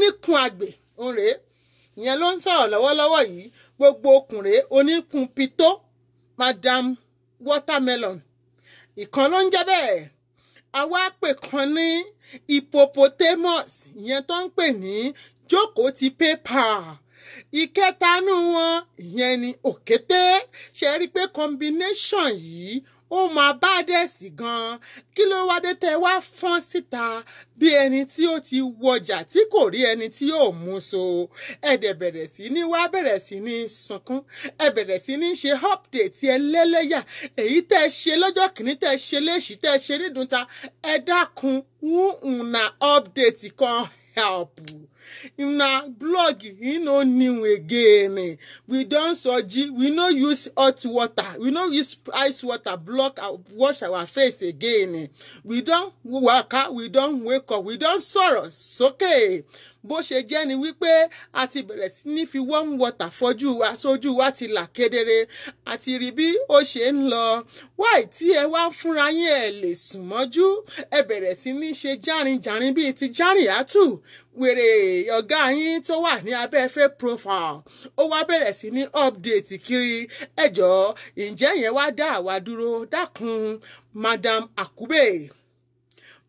oníkun àgbè òun rèé ìyẹn ló ń sọ̀rọ̀ lọ́wọ́lọ́wọ́ yìí gbogbo okùn rèé oníkun pito Madam Watermelon ìkan ló ń jẹ́ bẹ́ẹ̀ àwa pè kan ní hippopotamus ìyẹn tó ń pè ní jókòó ti pépà ìkẹta nù wọn ìyẹn ni òkété ṣe rí pé combination yìí ó máa bá dẹ̀sí gan-an kí ló wá dé tẹ́ wá fọ́n síta bí ẹni tí ó ti wọjà tí kò rí ẹni tí yóò mú so ẹ̀dẹ̀ bẹ̀rẹ̀ sí ní wá bẹ̀rẹ̀ sí ní sunkún ẹ bẹ̀rẹ̀ sí ní ṣe update ẹlẹ́lẹ́yà èyí tẹ́ ṣe lọ́jọ́ kìíní tẹ́ ṣe léṣì tẹ́ ṣe nídùúta ẹ dákun una update kan help. Una blog no new again. We don't surgery. We no use hot water. We no use ice water wash our face again. We don't work out. We don't wake up. We don't sorrow. It's okay. Bó ṣe jẹ́ ni wípé a ti bẹ̀rẹ̀ sí ní fi warm water fọjú wa sójú wa ti là kedere àti rí bí ó ṣe ń lọ wáì tí ẹ wá fúnra yín ẹ lè sùn mọ́jú ẹ bẹ̀rẹ̀ sí ní ṣe járinjàrin bíi ti Jàríyátù wèrè ọ̀gá yín tó wà ní abẹ́ fake profile ó wá bẹ̀rẹ̀ sí ní update kiri ẹjọ́ ǹjẹ́ yẹn wá dá àwa dúró dákun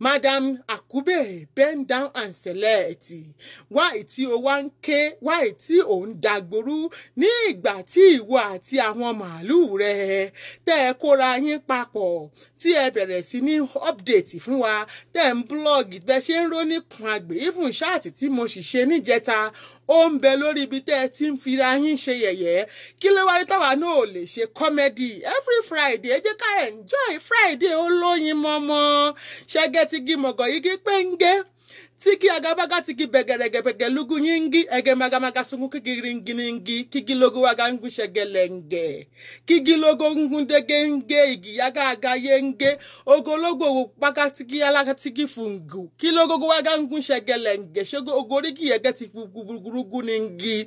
Madam Akube, bend down and select. Why tí o wá ń ké, why tí o ń dàgbòrú ní ìgbà tí ìwọ àti àwọn màálù rẹ̀ tẹ́ ẹ kóra yín papọ̀ tí ẹ bẹ̀rẹ̀ sí ní update fún wa tẹ́ ń blog bẹ́ ṣe ń róní kun àgbè even ṣáàtì tí mo sì ṣe níjẹta ó ń bẹ lórí ibi tẹ́ ẹ ti ń fira yín ṣe yẹ̀yẹ́ kí ló wáyé táwa náà ò lè ṣe comedy every Friday ẹ jẹ́ ká enjoy Friday olóyin mọ́mọ́ ṣẹ́gẹ́ ti gí mọ̀gọ̀ yìí pẹ́ńgẹ́ tiki agabaga tiki begeregebege lugu nyingi ege magamaga sungu kigiringiningi kigi logo waga ngu shegelenge kigi logo ngundegenge igi yaga aga yenge ogologo baga tiki alaga tiki fungu kilogo waga ngu shegelenge shego ogorigi yege tiki gugurugu ningi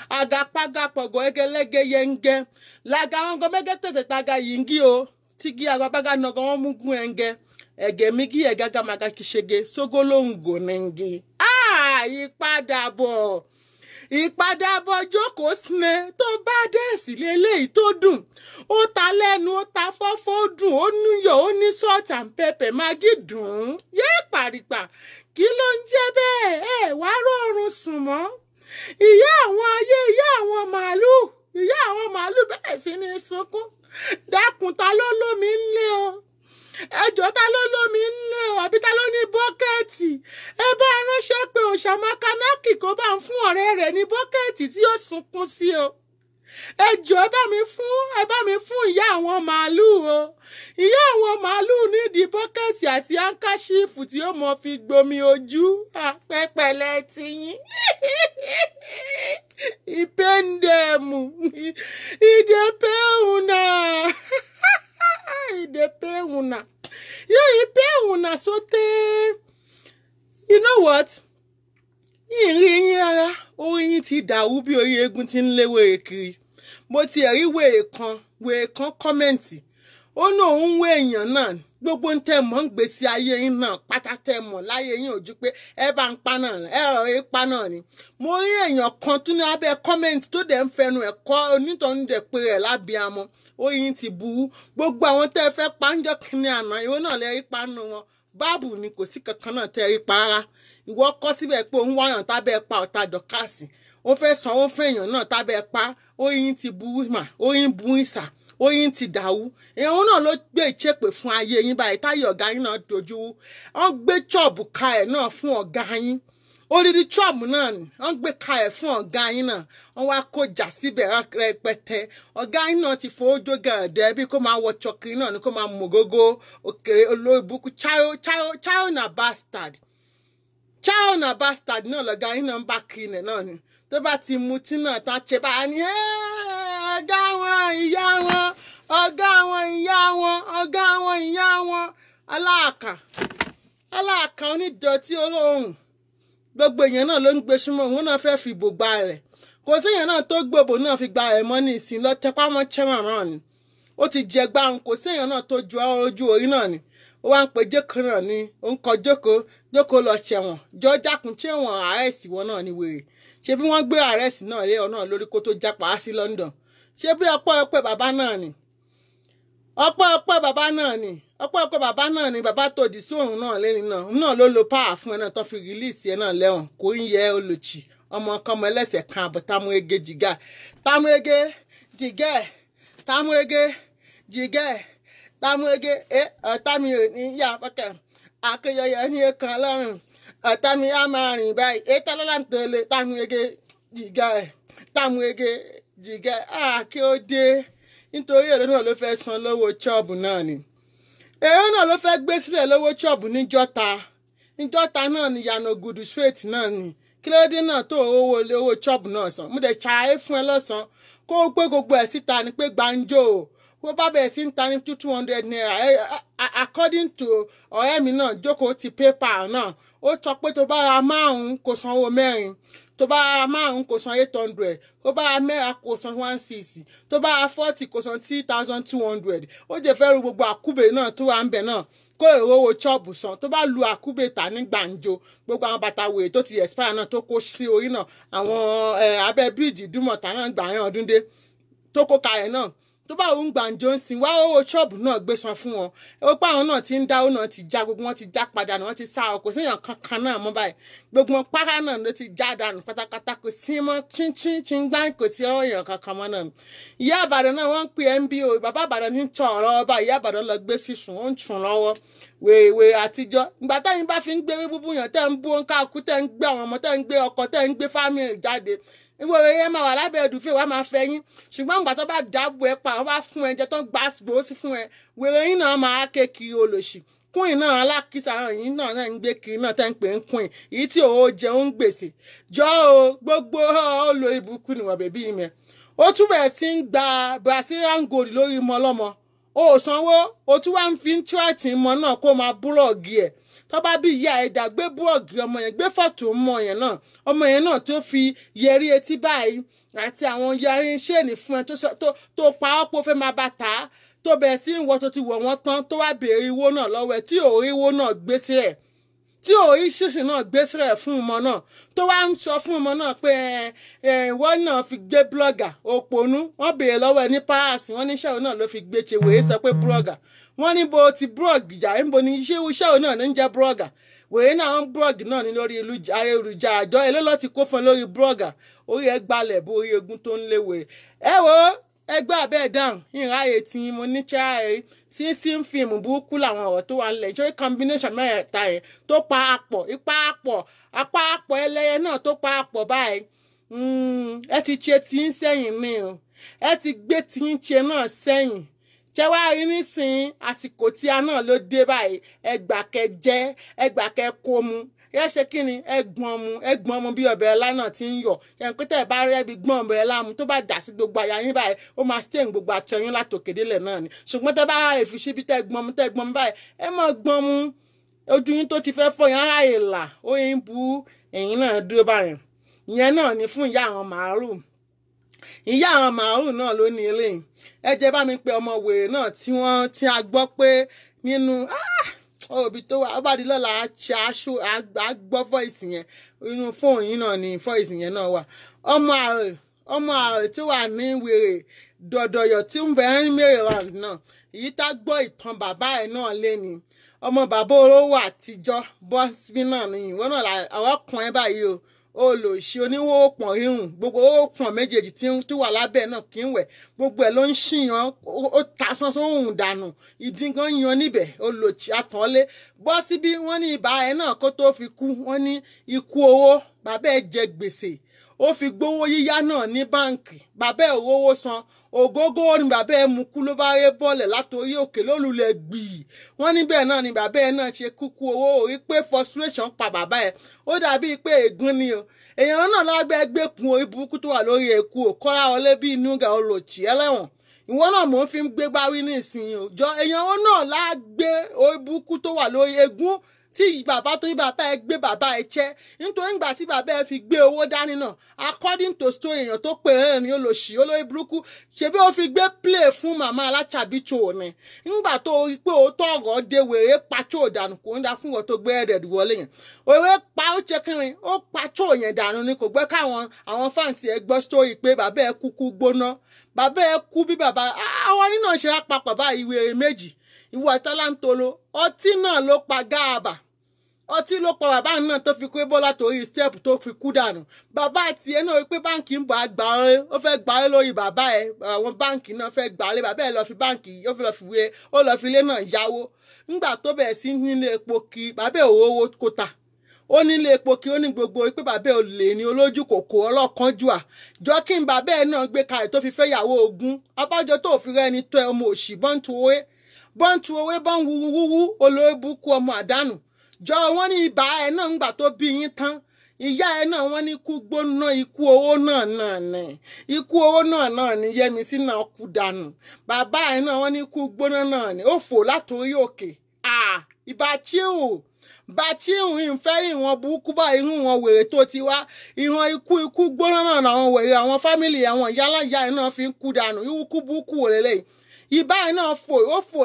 aga paga pogo egelege yenge laga ngo megete taga yingi o tiki agabaga nogo mugu enge ege migi egaga maga kishege sogolongo nengi ìpadàbọ̀ jókòó sne tó bá dé sílé eléyìí tó dùn ó ta lẹ́nu ó ta fọ́fọ́ ó dùn ó níyọ̀ ó ní salt and pepper magi dùn yé pàrípà kí ló ń jẹ́ bẹ́ẹ̀ wá rọrùn sùn mọ́ ìyá àwọn ayé ìyá àwọn màálù bẹ̀rẹ̀ sí ní sunkún dákun ta ló lómi ńlé o ẹjọ́ ta ló lómi ńlé o àbí ta ló ní bọ́kẹ́ẹ̀tì ẹ bá ránṣẹ́ pé òṣàmákánákì kó bá ń fún ọ̀rẹ́ rẹ̀ ní bọ́kẹ́ẹ̀tì tí ó sunkún sí o ẹjọ́ ẹ bá mi fún ìyá àwọn màálù o ìyá àwọn màálù nídìí bọ́kẹ́ẹ̀tì àti áńkáṣífù tí ó mọ fi gbomi ojú pẹ́pẹ́lẹ́ tiyín ìpéǹdẹ̀mù ìdèpéhùnà ìdèpéhùnà yóò ìpéhùnà sóté you know what yìnyín yín rárá orí yín ti dàrú bí orí eégún ti ń léwé kiri mo ti ẹ̀rí wèé kan kọ́mẹ́ǹtì ó ní òun wé èèyàn náà gbogbo ń tẹ́ mọ̀ ń gbèsè ayé yín náà pátá tẹ́ mọ̀ láyé yín ojú pé ẹ bá ń pa náà ẹ rọ̀ ẹ pa náà ni mo rí èèyàn kan tún ní abẹ́ kọ́mẹ́ǹtì tó dẹ̀ ń fẹnu ẹ̀kọ́ onítọ̀hún dẹ̀ pé rẹ̀ lábíamọ orí yín ti burú gbogbo àwọn tẹ́ fẹ́ pa ń jọ́ kínní àná ìwọ náà lè rí pa nù wọn báàbù ni kò sí kankan náà tẹ́ rí pa rárá ìwọ kọ́ síbẹ̀ pé òun wáyàn tábẹ́ pa ọ̀tá dọ̀kásì ó fẹ́ sanwó fún èèyàn náà tábẹ́ pa orí yín ti burú mà orí yín burú ìsà oyin ti dàwú èèyàn náà ló gbé ìchépè fún ayé yín báyìí táyé ọ̀gá yín náà dojú wọ́n gbé chọ́ọ̀bù ka ẹ̀ náà fún ọ̀gá yín odidi chọ́ọ̀bù náà ni wọ́n gbé ka ẹ̀ fún ọ̀gá yín náà wọ́n wá kó jà síbẹ̀ rẹpẹtẹ ọ̀gá yín náà ti fowó jó gẹ̀rẹ̀dẹ̀ bí kó máa wọ chọkiri náà ni kó máa mọ̀ gógó òkèrè olóòbùkún China bastard náà lọ̀gá yín náà ń bá kiri náà ni tó bá ti mutí náà tá ṣe bá ní ọ̀gá wọn ìyá wọn ọ̀gá wọn ìyá wọn ọ̀gá wọn ìyá wọn aláàkà onídọ̀tí olóhùn gbogbo èèyàn náà ló ń gbé súnmọ́ òun náà fẹ́ẹ́ fi bò gba rẹ̀ kò séèyàn náà tó gbòbò náà fi gba ẹ̀mọ́ ní ìsìn lọ tẹpá mọ́ chairman náà ni ó ti jẹ gbárùn kò séèyàn náà tó ju ojú orí náà ni ó wá ń pe jókòó náà ni ó ń kọ jókòó lọ ṣẹ̀wọ̀n jọ dákun ṣé wọn àrẹ́sì wọn náà ni wèrè ṣé bí wọ́n gbé àrẹ́sì náà lé ọ náà lórí kó tó jápa á sí London ṣé bí ọpẹ́ bàbá náà ni ọpẹ́ bàbá náà ni ọpẹ́ bàbá náà ni bàbá tó di sí òun náà lẹ́ni náà ló lo páà fún ẹ náà tó fi rìlíìsì ẹ náà lẹ́wọ̀n kò ń yẹ olùchì ọmọ ọkọọmọ ẹlẹ́sẹ̀ kan àbọ̀ támúege jìgẹ́ ọ̀tàmì ò ní yá pẹ́kẹ́ àkẹyẹyẹ ní ẹ̀kan lọ́rùn ọ̀tàmì á máa rìn báyìí tọ́lọ́lá ń tẹ̀lé támúege jìgẹ́ kí ó dé nítorí èrè náà ló fẹ́ san lówó ṣọ́ọ̀bù náà ni èrè náà ló fẹ́ gbé sílẹ̀ lówó ṣọ́ọ̀bù níjọ́ta náà ni yànnà gùdù straight náà ni kí ló dé náà tó owó ṣọ́ọ̀bù náà san mo dẹ̀ ṣàlàyé fún ẹ lọ́sàn-án kó o gbé gbogbo ẹ̀ síta ni pé gbàǹjo wọ́n bá bẹ̀rẹ̀ sí ń ta ní 200 naira according to ọ̀rẹ́ mi náà jókòó ti PayPal náà ó sọ pé tó bá ra 5 kò san owó 4 tó bá ra 5 kò san 800 tó bá ra mẹ́ra kò san 16 tó bá ra 40 kò san 3200 ó jẹ́ fẹ́ ru gbogbo àkúbè náà tó wà ń bẹ̀ náà kó lè rówó ṣọ́ọ̀bù san tó bá lu àkúbè tà ní gbàǹjo gbogbo àwọn bàtà wèrè tó ti expire náà tó kó sí orí náà àwọn abẹ́ bíríìjì Ìdúmọ̀tà náà gbà yẹn ọdún dé tó kó kalẹ̀ náà tó bá òun gbàǹjo ń sìn wá owó ṣọ́ọ̀bù náà gbé san fún wọn ó pa àwọn náà ti ń dáwó náà ti já gbogbo wọn ti já padà náà wọn ti sá ọ kò séèyàn kankan náà mọ́ báyìí gbogbo wọn párá náà ló ti já dànù pátápátá kò sí mọ́ chíńchíń gbá kò sí ọ̀yàn kankan mọ́ náà ìyá Ìbàdàn náà wọ́n ń pè MBO bàbá Ìbàdàn ní tọ̀ ọ̀rọ̀ ọba ìyá Ìbàdàn lọ gbé sísun ó ń tún lọ́wọ́ wèèwè àtijọ́ ìgbà táyìn bá fi ń gbé búbú yàn tẹ́ ń bú káàkú tẹ́ ń gbé àwọn ọmọ tẹ́ ń gbé ọkọ tẹ́ ń gbé fámìlì jáde ìwọ yẹn máa wà lábẹ́ ẹ̀dùnfẹ́ wa máa fẹ́ yín ṣùgbọ́n ìgbà tó bá dáàbò ẹ pa wọ́n bá fún ẹ jẹ tó gbà gbòósì fún ẹ wèrè yín náà máa ké kiri olòṣì kúnyìn náà alákìsà yín náà ń gbé kiri náà tẹ́ ń pè ń kúnyìn èyí tí òun jẹun gbèsè jọ o gbogbo olórí burúkú nìwọ̀n bèbí mẹ́ ó túbọ̀ sí ń gba Brazilian gold lórí mọ́ ọlọ́mọ o ò sanwó o tún wá ń fi ń tíwáìtì mọ́ náà kó máa búlọ̀ọ̀gì ẹ̀ tó bá bí ìyá ẹ̀dá gbé búrọ̀gì ọmọ yẹn gbé fọ́tò ọmọ yẹn náà tó fi yẹrí etí báyìí àti àwọn yẹrí ṣéènì fún ẹ tó pa ọ́ pé ó fẹ́ máa bá ta á tó bẹ̀rẹ̀ sí ìwọ tó ti wọ̀ wọ́n tán tó wá béèrè owó náà lọ́wọ́ ẹ̀ tí ò rí owó náà gbé sílẹ̀ tí ò rí ṣíṣì náà gbé sílẹ̀ fún ọmọ náà tó wá ń sọ fún ọmọ náà pé ìwọ náà fi gbé blọ́gà òpònú wọ́n béèrè lọ́wọ́ ẹ ní Paris wọ́n ní iṣẹ́ náà ló fi gbé ṣe wèé sọ pé blọ́gà wọ́n ní bó ti búrọ̀gì jà ń bo ní iṣẹ́ náà ní jẹ́ búrọ̀gà wèé náà ń búrọ̀gì náà ní lórí ayélujára àjọ èlé ló ti kó fún ẹ lórí búrọ̀gà orí ẹ gbalẹ̀ bó orí egun tó ń lé wèrè ẹ wo ẹgbẹ́ abẹ́ dáhùn ìráyè tí mo ní ṣáàyè sínsín fíìmù burúkú làwọn ọ̀rọ̀ tó wà ń lẹ̀ ṣé combination mẹ́ta yẹn tó pa àpọ̀ ẹlẹ́yẹ náà tó pa àpọ̀ báyìí ẹ ti ṣe tí ń sẹ́yìn mi o ẹ ti gbé tí ń ṣe náà sẹ́yìn ṣé wàá rí nísìnyí àsìkò tí a náà ló dé báyìí ẹgbàkẹ́ jẹ́ ẹgbàkẹ́ kó mu ẹ ṣe kí ni ẹgbọ́n mu bí ọbẹ̀ ẹlá náà ti ń yọ̀ yẹn pé tẹ́ ẹ bá rẹ́bi gbọ́n ọbẹ̀ ẹlá mu tó bá dà sí gbogbo àyà yín báyìí ó máa stain gbogbo àtọ̀ yín látòkèdélẹ̀ náà ni ṣùgbọ́n tẹ́ bá èfi síbi tẹ́ gbọ́n mu báyìí ẹ mọ̀ gbọ́n mu ojú yín tó ti fẹ́ fọ́ yín ara ìlà ó yín bu ẹ̀yìn náà dúró báyìí ìyẹn náà ni fún ìyá àwọn màálù náà ló ní eléyìí ẹ jẹ́ bá mi pe ọmọ wèrè náà tí a gbọ́ pé nínú òbí tó wà ó bá di lọ́la àgbọ́ voice yẹn inú fóònù yìí náà ni voice yẹn náà wà ọmọ ààrẹ tó wà ní wèrè dọ̀dọ̀yọ̀ tí ń bẹ ní Maryland náà èyí tá gbọ́ ìtàn bàbá ẹ̀ náà lé ni ọmọ bàbá olówó àtijọ́ bọ́sibí náà ni ìwọ náà àwọn kan ẹ báyìí o olòṣì oníwó pọ̀n rírùn gbogbo owó pọ̀n méjèèjì tí wà lábẹ́ náà kì í wẹ̀ gbogbo ẹ̀ ló ń ṣìyàn ó ta sánsán òun dànù ìdí gan yan níbẹ̀ olòṣì àtọ́lé bọ́ síbí wọ́n ní ibà ẹ̀ náà kó tó fi kú wọ́n ní ikú owó bàbá ẹ̀ jẹ gbèsè ó fi gbowó yíyá náà ní báǹkì bàbá ẹ̀ rówó san ògógó ni bàbá ẹ̀ mú kú ló bá ré bọ́ọ̀lẹ̀ látòrí òkè lólulẹ̀ gbìyì wọ́n níbẹ̀ náà ni bàbá ẹ̀ náà ṣe kúkú owó orí pé frustration pa bàbá ẹ̀ ó dàbí pé ègún ni o èèyàn náà lágbẹ́ gbẹ́kun orí burúkú tó wà lórí eku ò kọ́ra wọlé bí inú ga olòṣì ẹlẹ́wọ̀n ìwọ náà mò ń fi gbé gbáwí ní ìsinyìí òjọ èèyàn náà lágbé orí burúkú tó wà lórí egun tí bàbá tó ní bàbá ẹ gbé bàbá ẹ jẹ́ nítorí ìgbà tí bàbá ẹ fi gbé owó dání náà according to story èèyàn tó pè é ní olóṣì olóyè burúkú ṣebí ó fi gbé play fún màmá aláṣàbí tso ní nígbà tó rí pé ó tọ̀rọ̀ de wèrè pàtó dànù kò ń da fún wọn tó gbé ẹ̀rẹ̀ wọlé yẹn òwe pa ó ṣe kínrin ó pàtó yẹn dànù ni kò gbẹ́ káwọn àwọn fáǹsì ẹ gbọ́ story pé bàbá ẹ kúkú gbóná bàbá ẹ kú bí bàbá àwọn yìí náà ṣe àpapọ̀ báyìí wèrè méjì ìwọ àtàlántolo ọtí náà ló pa gáàbà ọtí ló pa bàbá náà tó fi kú bọ́lá torí step tó fi kú dànù bàbá àti ẹ náà wípé báǹkì ń bọ̀ àgbà ọ̀rẹ́ ó fẹ́ gbà ọ́ lórí bàbá ẹ àwọn báǹkì náà fẹ́ gbà ọ́ lé bàbá ẹ lọ fi báǹkì ó fi lọ fi wé ó lọ fi ilé náà yáwó ńgbà tó bẹ̀rẹ̀ sí nílé epo kí bàbá ẹ owó kó ta ó nílé epo kí ó ní gbogbo pé bàbá ẹ ò lè ní olójú kòkó ọlọ́kànjúà jọ kí n bàbá ẹ náà gbé kalẹ̀ tó fi fẹ́ yàwó ogún abájọ tó fi rẹ́ni tó ẹ ọmọ òṣì bọ́ǹtù owó bọ́ǹ wúwú olórí burúkú ọmọ àdánù jọ wọn ní ibà ẹ náà ńgbà tó bí yín tán ìyá ẹ náà wọn ní ikú gbóná ikú owó náà ní ikú owó náà ní Yẹmisí náà kú dànù bàbá ẹ náà wọn ní ikú gbóná náà ní ó fò látòrí òkè ìbá chíù ìfẹ́ ìwọ̀n burúkú bá irun wọn wèrè tó ti wá ìwọ̀n ikú gbóná náà làwọn wèrè àwọn fámìlì àwọn ìyálàyà ẹ náà fi ń kú dànù ikú burúkú wò lélẹ́yìí ìbá ẹ náà fò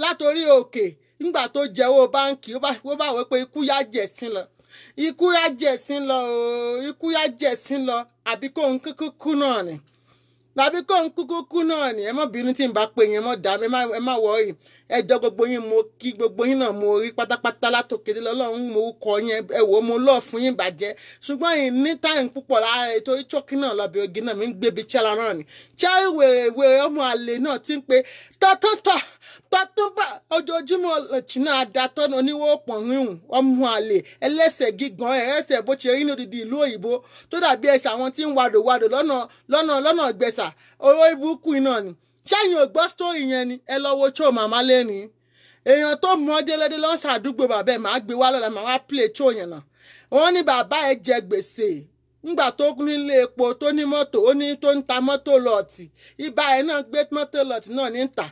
látòrí òkè nígbà tó jẹ́wọ́ báǹkì ó bá wẹ́ pé ikú yá jẹ̀sín lọ àbí kó ń kúkú náà ni ẹ má bínú tí n bá pè yẹn mọ́ dá ẹ má wọ́ọ̀rì ẹjọ́ gbogbo yín mo kí gbogbo yín náà mo rí pátápátá látòkèdè lọ́lọ́run mo kọ yẹn ẹ wò mo lọ́ọ̀ fún yín bàjẹ́ ṣùgbọ́n yìí ní táyìn púpọ̀ lára ètò ìchókí náà lọ́bẹ̀ ogi náà mi ń gbébi chẹ́la náà ni chẹ́rí wèrè ọmọ àlè náà ti ń pe tọ́túnbà ojoojúmọ́ ọ̀lẹ́tìnà adatọ́nà oníwó pọ̀nríhùn ọmọ àlè ẹlẹ́sẹ̀ gígan ẹ̀ẹ́sẹ̀ bó ṣe rí ní odidi ìlú òyìnbó tó dàbí ẹsẹ̀ àwọn tí ń wadò lọ́nà gbẹ̀sà olórí burúkú náà ni ṣẹ́yìn ò gbọ́ sítórì yẹn ni ẹ lọ wo cho màmá lẹ́ni èèyàn tó mọ délédé lọ́sàn àdúgbò bàbá ẹ̀ máa gbé wá lọ́la máa wá play cho yẹn náà wọ́n ní bàbá ẹ̀ jẹ gbèsè ńgbà tó nílé epo tó ní mọ́tò ó ní tó ń ta mọ́tò lọ́ọ̀tì ibà ẹ̀ náà gbé mọ́tò lọ́ọ̀tì náà ní ta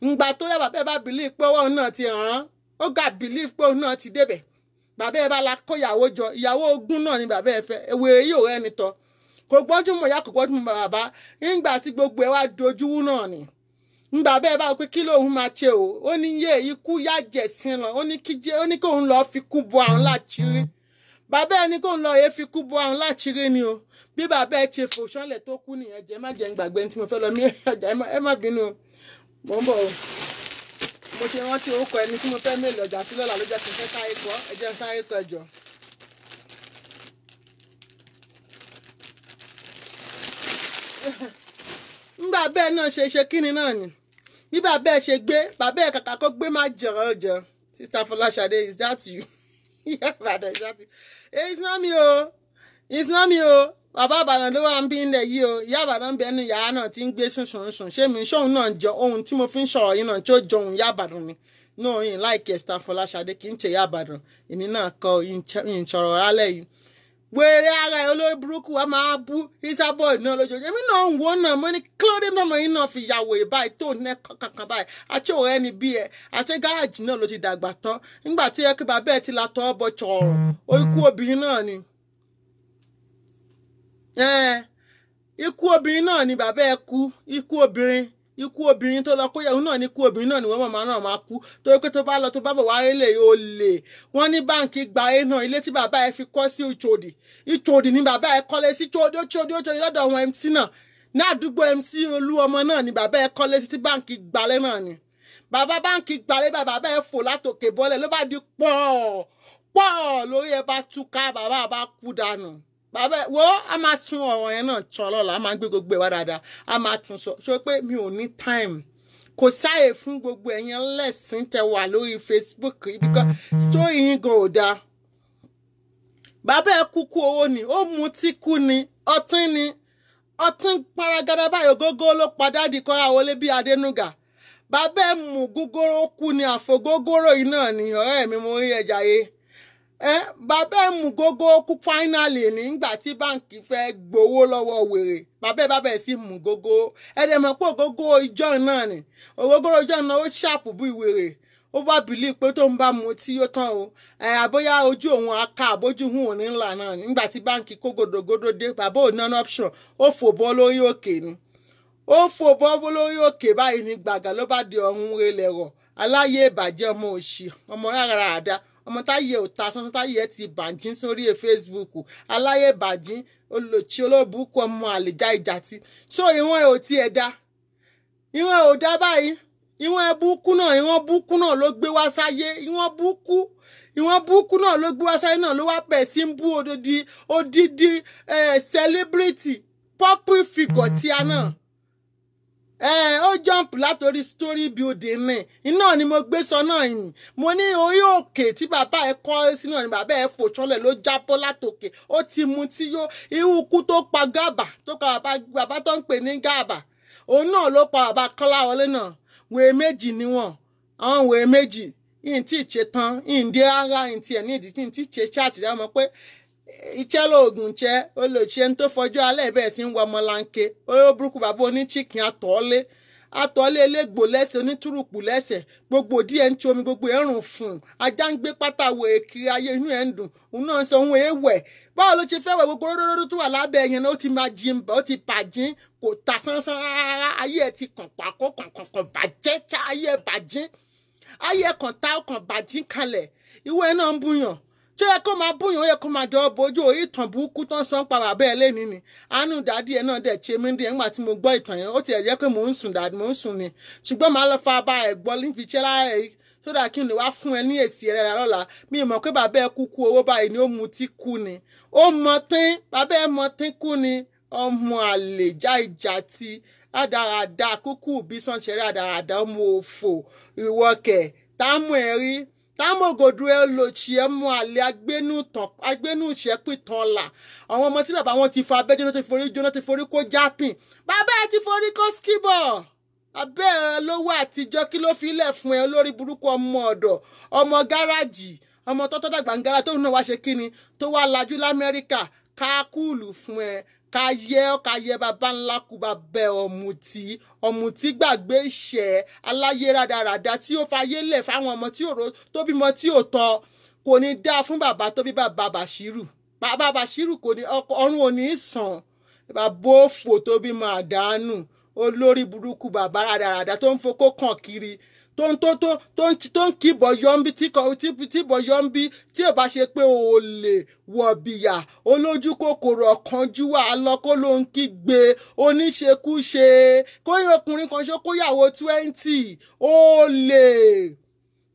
ńgbà tó yẹ bàbá ẹ̀ bá bìlíì pé owó náà ti hàn án ó gà bìlíì pé òun náà ti débẹ̀ bàbá ẹ̀ bá la kó ìyàwó jọ ìyàwó ogún náà ni bàbá ẹ̀ fẹ́ ewé yìí ò rẹ́ni tọ́ kò gbọ́njúmọ̀ ìyá kò gbọ́njúmọ̀ bàbá nígbà tí gbogbo ẹ̀ wá dojúwú náà ni ńgbà bẹ́ẹ̀ bá pé kí lóun máa ṣe o ó ní yé ikú yá jẹ̀sín lọ ó ní kóun lọ fi kú bo àwọn láṣìírí bàbá ẹ ní kóun lọ yé fi kú bo àwọn láṣìírí ni o bí bàbá ẹ ṣe fòṣọ́lẹ̀ tó kú nìyẹn jẹ́ má jẹ́ ń gbàgbé tí mo fẹ́ lọ mí ọjà ẹ má bínú mò ń bọ̀ o mo ṣe rántí orúkọ ẹni tí mo fẹ́ méèlì ọjà sí lọ́la ló jẹ́ kí n fẹ́ sáré kọ́ ẹ jẹ́ sáré kọ́ ẹjọ́. ńgbà bẹ́ẹ̀ náà ṣe kíni náà ni bí bàbá ẹ ṣe gbé bàbá ẹ kàkà kó gbé má jẹ̀rọ̀ ọjọ́ Sister Fọláṣadé is that you? Ìyá Ìbàdàn is that you? It's not me o bàbá Ìbàdàn ló wà ń bí ilẹ̀ yìí o ìyá Ìbàdàn bẹ́ẹ̀ ni yàrá náà ti ń gbé sùn ṣé mi ṣóun náà jọ ohun tí mo fi ń sọ̀rọ̀ yìí náà tí ó jọ ohun ìyá Ìbàdàn ni náà yìí láìkẹ́ Sister Fọláṣadé kì í ṣe ìyá Ìbàdàn èmi náà kọ ìṣọ̀rọ̀ rálẹ̀ yìí wèrè ara ẹ olórí burúkú wa máa bú Esabod náà lójoojúmọ́ èmi náà ń wò náà mo ní kílódé náà mo yín náà fi yàwó ìbáyìí tó ní kankan báyìí àti òun ẹni bí ẹ àti gáàjì náà ló ti dàgbà tán nígbà tí ẹ kí bàbá ẹ ti la tọ́ bọ tsọ̀rọ̀ ikú obìnrin náà ni ikú obìnrin náà ni bàbá ẹ kú ikú obìnrin tó lọ kóyàwó náà ní ikú obìnrin náà ni wọ́n mọ̀mọ́ náà máa kú torí pé tó bá lọ tó bá bọ̀ wáyé lè o lè wọ́n ní báǹkì gba ẹ náà ilé tí bàbá ẹ fi kọ́ sí Ìchòdì ní bàbá ẹ kọ́lé sí Ìchòdì lọ́dọ̀ àwọn MC náà ní àdúgbò MC Olúọmọ náà ni bàbá ẹ kọ́lé sí tí báǹkì gbalẹ̀ náà ni bàbá báǹkì gbalẹ̀ bàbá ẹ fò látòkè bọ́lẹ̀ ló bá di pọ̀ lórí ẹ bá túká bàbá bá kú dànù bàbá wo a máa tún ọ̀rọ̀ yẹn náà tọ́ lọ́la a máa gbé gbogbo ẹ̀ wá dáadáa a máa tún sọ ṣé pé mi ò ní time kò sáyè fún gbogbo ẹ̀yin lẹ́sìn tẹ wà lórí Facebook because story yín gan ò dáa bàbá ẹ kúkú owó ni ó mutí kú ni ọtún paragada báyìí ògógó ló padà di kọ́ra wọlé bí Adénúgà bàbá ẹ mú gógóró kú ni àfọgógóró yìí náà ni ọ̀rẹ́ mi mo rí ẹja yé bàbá ẹ mú gógó kú fáínàlì nígbà tí báǹkì fẹ́ gbowó lọ́wọ́ wèrè bàbá ẹ sì mú gógó ẹ̀dẹ̀ mọ̀ pé gógó ìjọ náà ni ògógóró ìjọ náà ó ṣàpù bí wèrè ó bá bìlí pé tó ń bá mu tí yóò tán o àbóyá ojú òun aka àbójú òun ò ní ńlá náà nígbà tí báǹkì kó gòdògòdò dé bàbá ò ná option ó fò bọ́ lórí òkè ni ó fò bọ́ lórí òkè báyìí ní gbàgà ló bá di ọ̀run relẹ̀ rọ̀ aláyé ìbàjẹ́ ọmọ òṣì ọmọ rárá àdá ọmọ táyé ò ta sánsán táyé ẹ ti bàjín sórí Facebook aláyé bàjín olòṣì olóbùkún ọmọ àlèjá ìjà ti so ìwọ̀n ẹ̀ ò tiẹ̀ dá ìwọ̀n ẹ̀ ò dá báyìí ìwọ̀n ẹ̀ búkú náà ìwọ̀n búkú náà ló gbé wá sáyé ìwọ̀n búkú náà ló gbé wá sáyé náà ló wá pẹ̀ sí ń bú odidi celebrity popular figure tí a náà ó jump látòrí story building ní iná ni mo gbé sọ náà yìí mo ní orí òkè tí bàbá ẹ kọ́ sí náà ni bàbá ẹ fò ṣánlẹ̀ ló jábọ́ látòkè ó ti mu tí yó irú ikú tó pa Gàbà tó pa bàbá tó ń pè ní Gàbà òun náà ló pa bàbá Kọ́láwọlé náà wèé méjì níwọ̀n àwọn wèé méjì yìí tí ì ṣe tán yìí ń dé ara yìí tí ẹ̀ ní ìdí tí ì ṣe ṣáàtì rẹ̀ mọ́ pé iṣẹ́ lóògùn iṣẹ́ olóòṣè ń tó fọjú alẹ́ bẹ́ẹ̀ sí ń wọ ọmọlanke ó burúkú bàbá oníchìkìn àtọ́lé elégbò lẹ́sẹ̀ onítúrùpù lẹ́sẹ̀ gbogbo díẹ̀ ń tí omi gbogbo ẹ̀rùn fún ajá ń gbé pátá wo èkiri ayé inú ẹ̀ ń dùn òun náà sọ òun èèwẹ̀ báwo ló ṣe fẹ́ wẹ̀ gbogbo ródódó tó wà lábẹ́ ẹ̀yẹn náà ó ti máa jí ó ti bàjín kò ta sánsán rárá ayé ẹ̀ ti kàn pàkó kàn bàjẹ́ tá ayé ẹ̀ bàjín ayé ẹ̀ kàn tá kàn bàjín kalẹ̀ ìwé náà ń búyàn tó yẹ kó máa bóyá ó yẹ kó máa dọ̀ bójú ìtàn burúkú tó ń san pa bàbá ẹ lẹ́ni ni àánú dàdí ẹ náà dẹ̀ ṣe mí díẹ̀ nígbà tí mo gbọ́ ìtàn yẹn ó tiẹ̀ jẹ́ pé mò ń sùn dàdí mò ń sùn ni ṣùgbọ́n màá lọ fa bá ẹ gbọ́ níbi iṣẹ́ lára ẹ sódà kí n lè wá fún ẹ ní èsì rẹ lọ́la mi mọ̀ pé bàbá ẹ kúkú owó báyìí ni ó mu tí kú ni ó mọ tín bàbá ẹ mọ tín kú ni ọmọ àlè já ìjà ti àdàràdà kúkú bí sọ́nṣẹ́rẹ́ àdàràdà ọmọ òfò ìwọ́kẹ̀ táàmù ẹ̀rí támọ̀gòdù ẹ lòtì ẹ mú àlẹ agbénú ìṣẹ́pìtàn ọ̀la àwọn ọmọ tí bàbá wọn ti fa abẹ́jọ́ náà ti forí jóná ti forí kó jápìn bàbá ẹ ti forí kó skibọ̀ abẹ́ ẹ lówó àtijọ́ kí ló fi ilẹ̀ fún ẹ lórí burúkú ọmọ ọ̀dọ̀ ọmọ gáràjì ọmọ tọ́tọ́ dàgbà ń gara tóun náà wá ṣe kíni tó wá lajú lamẹ́ríkà ká kúùlù fún ẹ ká yẹ bàbá ńlá kú bàbá ọ̀mùtí gbàgbé ìṣẹ́ aláyé rádaràda tí ó fayé lẹ̀ fáwọn ọmọ tó bímọ tí ò tọ́ kò ní dáa fún bàbá tó bí bàbá Bàṣírù kò ní ọrùn ò ní sàn bàbá òfò tó bímọ àdánù olórí burúkú bàbá rádaràda tó ń fokó kàn kiri tó ń kíbọ̀ yọ́nbí tí bọ̀ yọ́nbí tí ò bá ṣe pé o lè wọ̀bìyà olójú kòkòrò ọ̀kanjúwà lọ́kọ́ ló ń kígbe oníṣekúṣe kóyè ọkùnrin kan ṣó kóyàwó 20 ó lè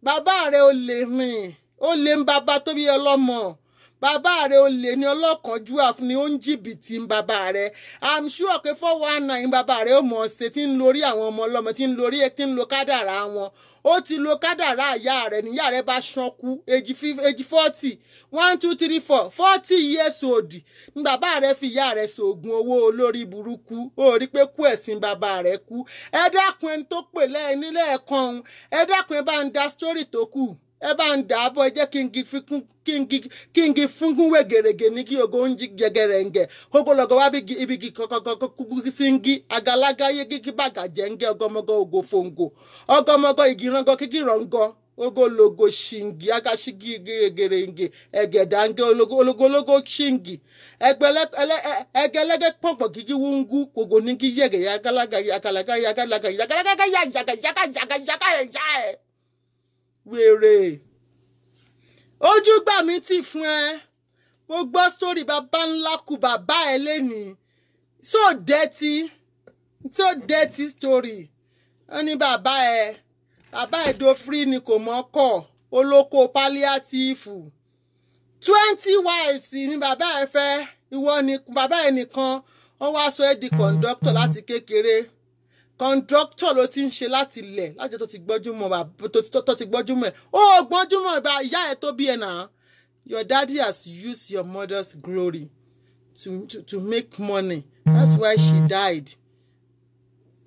bàbá rẹ̀ ó lè rìn ó lè ń bàbá tó bí ọlọ́mọ bàbá rẹ olè ní ọlọ́kànjúwà fún ni ó ń jìbìtì ń bàbá rẹ I'm sure pé 419 bàbá rẹ ó mọ̀ ọ́ ṣe tí ń lórí àwọn ọmọ ọlọ́mọ tí ń lo kádàrá wọn ó ti lo kádàrá ìyá rẹ níyà rẹ bá ṣánkú age 40 1 2 3 4 40 years old ní bàbá rẹ fi ìyá rẹ ṣoògùn owó olórí burúkú ó rí pé kú ẹ̀sìn bàbá rẹ kú ẹ dákun ẹni tó pè lẹ́yìn nílẹ̀ ẹ̀kan ẹ dákun ẹ bá ń da story tó kù ẹ bá ń dàbọ̀ ẹ jẹ́ kí n gi fúngún wẹ̀gẹ̀rẹ̀gẹ̀ ní kí ogo ń jí gẹ̀gẹ̀rẹ̀ ń gẹ̀ kókó lọ́gọ́ wá bí ibi gì kọ́kọ́ sí ń gí agalága yé gígí bàgà jẹ́ ń gẹ́ ọgọ́mọgọ́ ògo fòǹgò ọgọ́mọgọ́ igi rangọ́ kíkí rangọ́ ogo logo ṣìngì agashigi gẹ̀gẹ̀rẹ̀ǹgẹ̀ ẹ̀gẹ̀dàǹgẹ̀ ológo ṣìngì ẹgẹlẹ́gẹ́ pọ̀npọ̀ gígí wúngú kògò ní kí yẹ̀gẹ̀ yàgàlágà wèrè ojú gbà mí tì fún ẹ mo gbọ́ sórí bàbá ńlá kù bàbá ẹ lẹ́nìí so dirty story wọ́n ní bàbá ẹ do free ni kò mọ́kọ̀ olóko pálíátìfù 20 wives ni bàbá ẹ fẹ́ ìwọ ni bàbá ẹ nìkan wọ́n wá sọ ẹ́ di conductor láti kékeré kọ̀ǹdọ́tọ̀ ló ti ń ṣe láti ilẹ̀ láti tó ti gbọ́júmọ̀ tó ti gbọ́júmọ̀ ẹ̀ ó gbọ́júmọ̀ ìbá ìyá ẹ̀ tó bí ẹ̀ náà your daddy has used your mother's glory to make money that's why she died.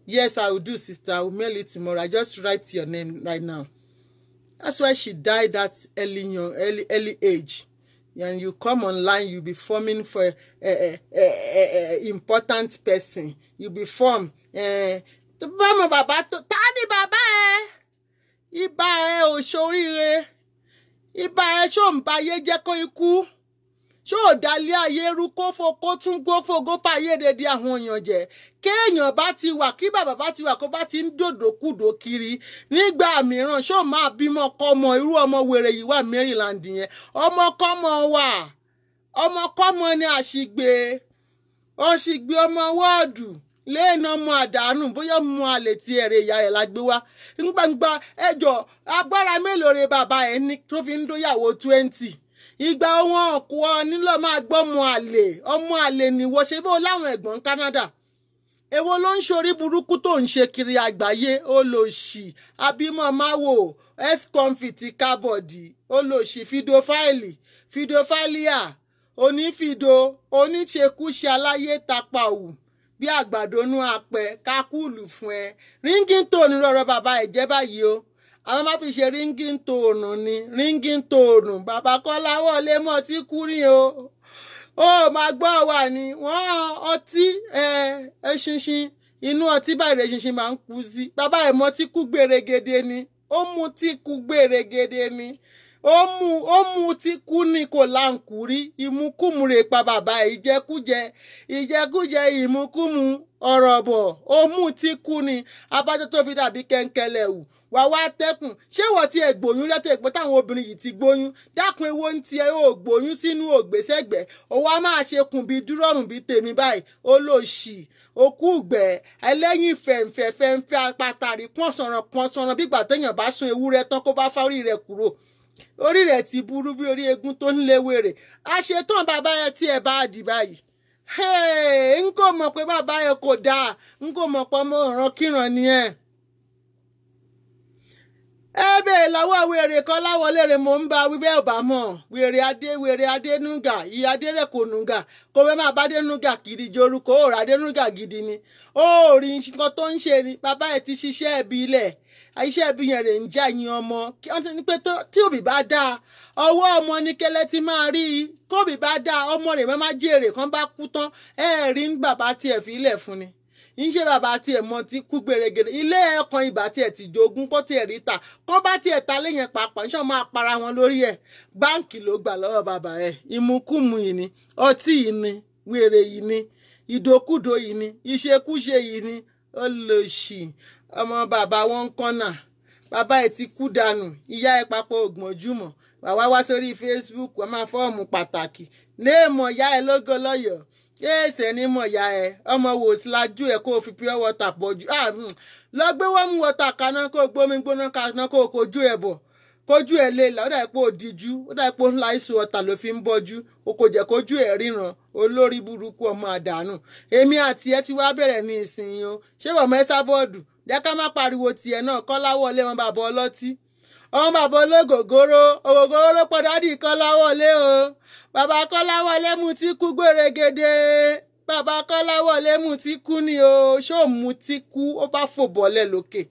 Yes, I will do, sister. I will mail it tomorrow. I just write your name right now. That's why she died at early age. And you come online, you be forming for important person. You be form. Bàbá tó ta ni bàbá ẹ ibà ẹ ò ṣoríire, ibà ẹ ṣó ń ba ayé jẹ́ kó ikú, ṣó ò dalẹ̀ ayé rú kó tún gbófogó pa ayédèdè àwọn èèyàn jẹ́. Kéèyàn bá ti wà, kí bàbá bá ti wà, kó bá ti ń dòdòkúdò kiri nígbà mìíràn, ṣó máa bímọ kọ́mọ. Irú ọmọ wèrè yìí wà Maryland yẹn, ọmọ kọ́mọ wà, ọmọ kọ́mọ ni àṣìgbè ọmọ wọ́ọ̀dù lẹ́ẹ̀nà ọmọ àdánù, bóyá ọmọ àlè tí ẹ̀rẹ̀ ìyá rẹ̀ la gbé wá. Gbangba ẹjọ́ agbára mélòó re bàbá ẹ̀ ní tó fi ń dóyàwó 20. Ìgbà wọn kò nílò máa gbọ́ ọmọ àlè nìwọ, ṣe bó láwọn ẹ̀gbọ́n Canada. Èwo ló ń ṣorí burúkú tó ń ṣe kiri àgbáyé? Olòṣì abímọ máwò ex-convict kábọ̀dì, olòṣì fidofáìlìà onífìdó oníṣekúṣe aláyé tapàwù bí àgbàdonú apẹ kákúlù fún ẹ. ríngìntòònù rọrọ bàbá ẹ jẹ́ báyìí o, àwọn má fi ṣe ríngìntòònù ni ríngìntòònù. bàbá Kọ́láwọlé mọ̀ tí kú ní o, ó máa gbọ́ wà ní wọ́n ọtí eṣinṣin inú ọtí báyìí eṣinṣin máa ń kú sí. bàbá ẹ̀ mọ̀ tí kú gbèrègèdè ni, ó mu tí kú gbèrègèdè ni, ó mu tí kú ní kò láǹkú rí. ìmukúmu rè pa bàbá ẹ̀, ìjẹkújẹ ìmukúmu ọ̀rọ̀ bọ̀, ó mu tí kú ní. abájọ tó fi dàbí kẹ́ńkẹ́lẹ̀ wù wà wá tẹ́kùn. ṣé wọ́n ti ẹ̀ gbóyún lẹ́tọ̀ ìpẹ́ táwọn obìnrin yìí ti gbóyún? dákun ewo ń tiẹ̀ ó gbóyún sínú ògbésẹ́gbẹ́, ó wá máa ṣe kùn bí dúrọ́ọ̀mù bí tèmi báyìí. olóṣì òkú ìgbẹ́ ẹlẹ́yìn fẹ̀ǹfẹ̀ apàtàrí pọ̀nsọ̀rọ̀ bí ìgbà téèyàn bá sun ewúrẹ́ tán kó bá fá orí rẹ̀ kúrò. orí rẹ̀ ti burú bí orí eégún tó ń léwèrè. àṣetán bàbá ẹ tí ẹ bá dì báyìí. n kò mọ̀ pé bàbá ẹ kò dáa, n kò mọ̀ pé ọmọ ọ̀ràn kíran ni ẹ. ẹ bèèrè lọ́wọ́ wèrè Kọ́láwọlé rẹ̀ mò ń bá wí bẹ́ẹ̀ ò bá mọ̀. wèrè adénúgà ìyá adérẹ̀ kò nùgà kó fẹ́ máa bá adénúgà kiri jorúkọ òòrà adénúgà gidi ni. ó rí nǹkan tó ń ṣe ni. bàbá ẹ̀ ti ṣiṣẹ́ ẹbí ilẹ̀, iṣẹ́ ẹbí yẹn rè ń já yin ọmọ. kí wọ́n ti ní pé tí òbí bá dáa ọwọ́ ọmọ ní kẹlẹ́ ti máa rí i. kóbí bá dáa ọmọ rẹ̀ máa jèrè kan bá kú tán rí bàbá tiẹ̀ fi ilẹ̀ fún ni. ìṣe bàbá tiẹ̀ mọ ti kú gbèrègèrè ilé ẹ̀kan ibà tiẹ̀ ti jogún kó tiẹ̀ rí ta kó bá tiẹ̀ ta léyìn pàápàá ṣé wọ́n máa para wọn lórí ẹ̀. báǹkì ló gbà lọ́wọ́ bàbá rẹ̀, ìmukúmu yìí ni, ọtí yìí ni, wèrè yìí ni, ìdòkúdò yìí ni, ìṣekúṣe yìí ni. olóṣì ọmọ bàbá wọn ń kọ́nà, bàbá ẹ̀ ti kú dànù, ìyá ẹ̀ papọ̀ ògbójúmọ̀. wàá wá sórí Facebook wọ́n máa fọ́ọ̀mù pàtàkì léèmọ̀ ìyá ẹ̀ lógo lọ́yọ̀ọ́. yéèsẹ̀ ní mọ̀ ya ẹ ọmọ wò sí lajú ẹ kó o fi pure water pọ̀jù. lọ gbé warm water kaná kó o gbómi gbóná kaná kó o kojú ẹ bọ̀, kójú ẹ lè là ó dà pé ó díjú, ó dà pé ó ńlá ice water ló fi ń bọ́jú, o kò jẹ́ kójú ẹ ríran. olórí burúkú ọmọ àdánù. èmi àti ẹ ti wá bẹ̀rẹ̀ ní ìsinyìí o. ṣé wọ́n mọ ẹ́sà bọ́ọ̀dù jẹ́ ká má pariwo tiẹ̀ náà. Kọ́láwọlé wọn bàbá ọlọ́tí, ọmọ bàbá ológògóró, ògògóró ló pọ̀ dádì Kọ́láwọlé o. bàbá Kọ́láwọlé mu tí kú gbèrègèdè, bàbá Kọ́láwọlé mu tí kú ni o. ṣó mu tí kú, ó bá fò bọ́lẹ̀ lókè,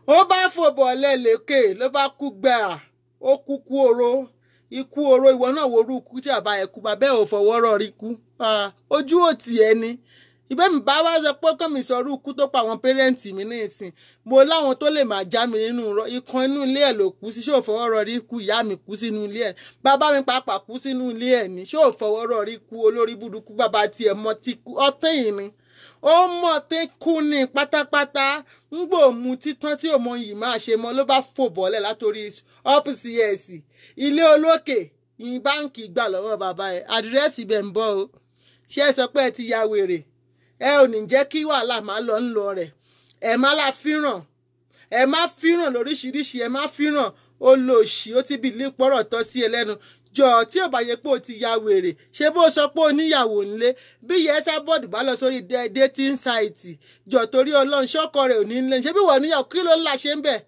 ó bá fò bọ́lẹ̀ lókè ló bá kú gbà, ó kú oró, ikú oró. ìwọ náà wo orú ikú tí bàbá ẹ kú, bàbá ẹ ò fọwọ́rọ̀ rí kú. ojú òtì ẹni ìbẹ́ mi bá wá sọ pé kàn mí sọrú ikú tó pa àwọn pẹ́rẹ́ǹtì mi ní ìsìn, mo láwọn tó lè máa já mi nínú ikán inú ilé ẹ̀ ló kú sí. ṣé ò fọwọ́rọ̀ rí kú? ìyá mi kú sínú ilé ẹ̀, bàbá mi pàápàá kú sínú ilé ẹ̀ ní. ṣé ò fọwọ́rọ̀ rí kú? olórí burúkú bàbá tiẹ̀ mọ ti kú ọtí yìí ni, ó mọ̀ tí kú ní pátápátá. ń gbò mu títán tí òmò yìí máa ṣe mọ́ ló bá fò bọ́lẹ̀ látòrí upcs ilé olókè yìí báǹkì gbà lọ́wọ́ bàbá ẹ̀. àdírẹ́sì bẹ̀ ń bọ̀ o. ṣé ẹ sọ pé ẹ ti ya wèrè? ẹ ò ní jẹ́ kí wàhálà máa lọ ńlọ rẹ̀. ẹ má la fíràn, ẹ má fíràn lóríṣiríṣi, ẹ má fíràn. olóṣì ó ti bìlí pọ́rọ̀ tọ́ sí ẹ lẹ́nu. jọ tí ò bá yẹ pé o ti ya wèrè, ṣé bó sọ pé o níyàwó ńlé bí yẹsà bọ́ọ̀dù bá lọ sórí dating site jọ torí Ọlọ́run ṣọ́kọ rẹ̀ ò ní lé ṣé bí wọ́n níyàwó kí ló ń la ṣe ń bẹ̀.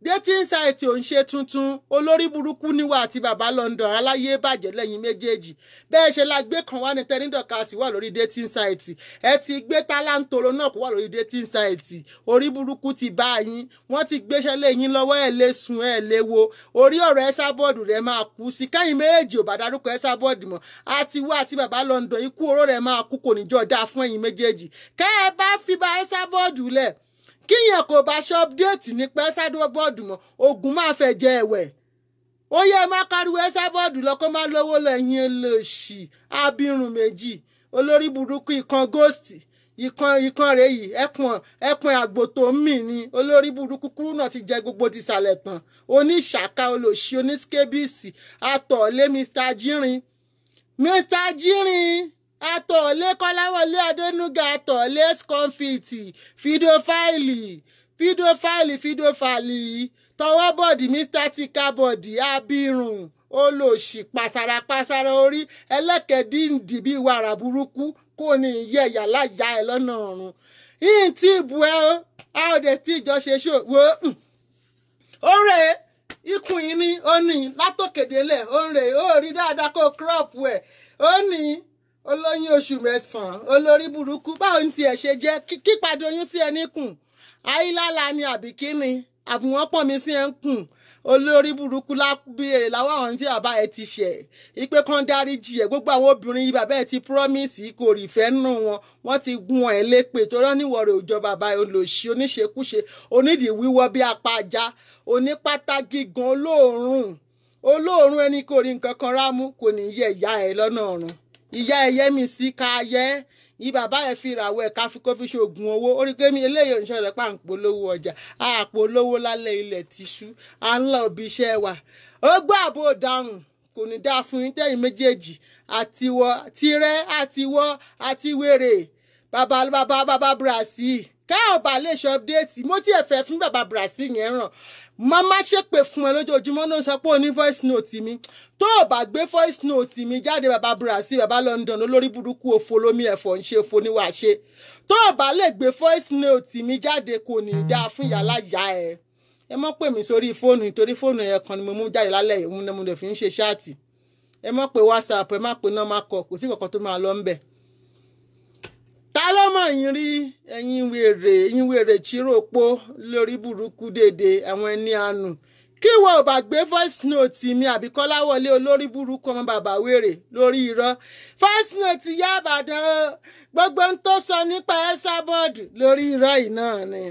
dating site ò ń ṣe tuntun. olórí burúkú níwà àti bàbá London aláyé bàjẹ́ lẹ́yìn méjèèjì. bẹ́ẹ̀ ṣe la gbé kan wá ní tẹ́nídọ̀kasì wà lórí dating site, ẹ ti gbé tálántolo náà kó wà lórí dating site. orí burúkú ti bá yín, wọ́n ti gbéṣẹ́ lé yín lọ́wọ́, ẹ̀ lè sùn ẹ̀ lè wo. orí ọ̀rọ̀ ẹ́sà bọ́ọ̀dù rẹ̀ máa kú sí. káyìn méjèèjì ò bá darúkọ ẹ́sà bọ́ọ̀dù mọ́ àti wá àti bàbá London ikú oró rẹ̀ máa kú, kò ní jọ dáa fún ẹ̀yin méjèèjì. kẹ́ ẹ bá fi bá ẹ́sà bọ́ọ̀dù lẹ̀ kíyàn kò bá ṣe update ní pẹ́ Esabod mọ́ ogun máa fẹ́ jẹ ẹ̀wẹ̀ ó yẹ má káriwo Esabod lọ kó má lówó lẹ́yìn olóṣì abirùn méjì olórí burúkú ìkan ghost ìkan rèé yìí ẹkùn àgbò tó ń mì ní olórí burúkú kúrú náà ti jẹ gbogbo ti sàlẹ̀ tán oníṣàká olóṣì onískébìsì àtọ̀lé Mr. Jírin àtọ̀lé Kọ́láwọlé Adénúgà àtọ̀lé skọ́nfìtì fídófáìlì tọwọ́ bọ̀dì Mr. Tikabọ̀dì abirùn olóṣì pàṣàràpàṣàrà orí ẹlẹ́kẹ̀díǹdì bíi wàrà burúkú kò ní yẹ yàrá ìyá ẹ lọ́nà ọ̀run yìí tí ìbú ẹ ó a ò dé tí ìjọ ṣe ṣòwò ó rè é ikùn yìí ní ó ní látòkèdélẹ̀ ó ń rè é ó rí dáadáa kó crop ẹ̀ ó ní olóyún oṣù mẹ́sàn-án olórí burúkú báwo ní tiẹ̀ ṣe jẹ́ kípadà oyún sí ẹ níkùn ayílála ni àbí kíni àbùwọ́n pọ̀ mi sí ẹ ń kùn olórí burúkú lábẹ́rẹ́ láwọn àwọn tí bàbá ẹ ti ṣẹ̀ ipe kan dáríjì ẹ gbogbo àwọn obìnrin yìí bàbá ẹ ti promise kò rí ìfẹ́ nù wọ́n ti gun ẹ lépè tó rán níwọ̀rẹ̀ òjò bàbá ẹ olóṣì oníṣekúṣe onídìí wíwọ́ bí apá ajá onípátá gígan olóòórùn ẹni kò rí nǹkan kan rámú kò ní yẹ ìyá ẹ lọ́nà ọ̀run ìyá ẹ yẹ mi sí ká yẹ yí bàbá ẹ fi ìràwọ̀ ẹ̀ ká fi kó fi ṣoògùn owó orí kémi eléyìí òǹṣẹ́ rẹ̀ pa àpò olówó ọjà àpò olówó lálẹ́ ilẹ̀ tìṣú à ń lọ ibi iṣẹ́ wa ó gbọ́ àbò dáhùn kò ní dáa fún yín tẹ́yìn méjèèjì àtiwọ́ tirẹ̀ àtiwọ́ àtiwèrè bàbá Brazil ká ò bá lè ṣe update mo tiẹ̀ fẹ́ fún bàbá Brazil yẹn ràn mama ṣépè fún ẹ lójoojúmọ́ ló ń sọ pé o ní voice note mi tó o bá gbé voice note mi jáde bàbá Brazil bàbá London olórí burúkú òfò lómi ẹ̀fọ́ ń ṣe òfò níwà ṣe tó o bá lè gbé voice note mi jáde kò ní í dáa fún yàrá ìyá ẹ mọ́ pè mí sórí fóònù nítorí fóònù ẹ̀ kan ni mo mú jáde lálẹ́ yìí òun ni mo lè fi ń ṣe ṣáàtì ẹ mọ́ pé WhatsApp ẹ má pé normal call kò sí kankan tó máa lọ ń bẹ̀ ta ló mọ̀ yín rí ẹ̀yin wèrè chíròpó lórí burúkú dédé àwọn ẹni àánú kí wọ́n ò bá gbé voice note mi àbí Kọ́láwọlé olórí burúkú ọmọ bàbá wèrè lórí irọ́ voice note yá Ìbàdàn gbogbo ń tó sọ nípa Esabod lórí irọ́ yìí náà ni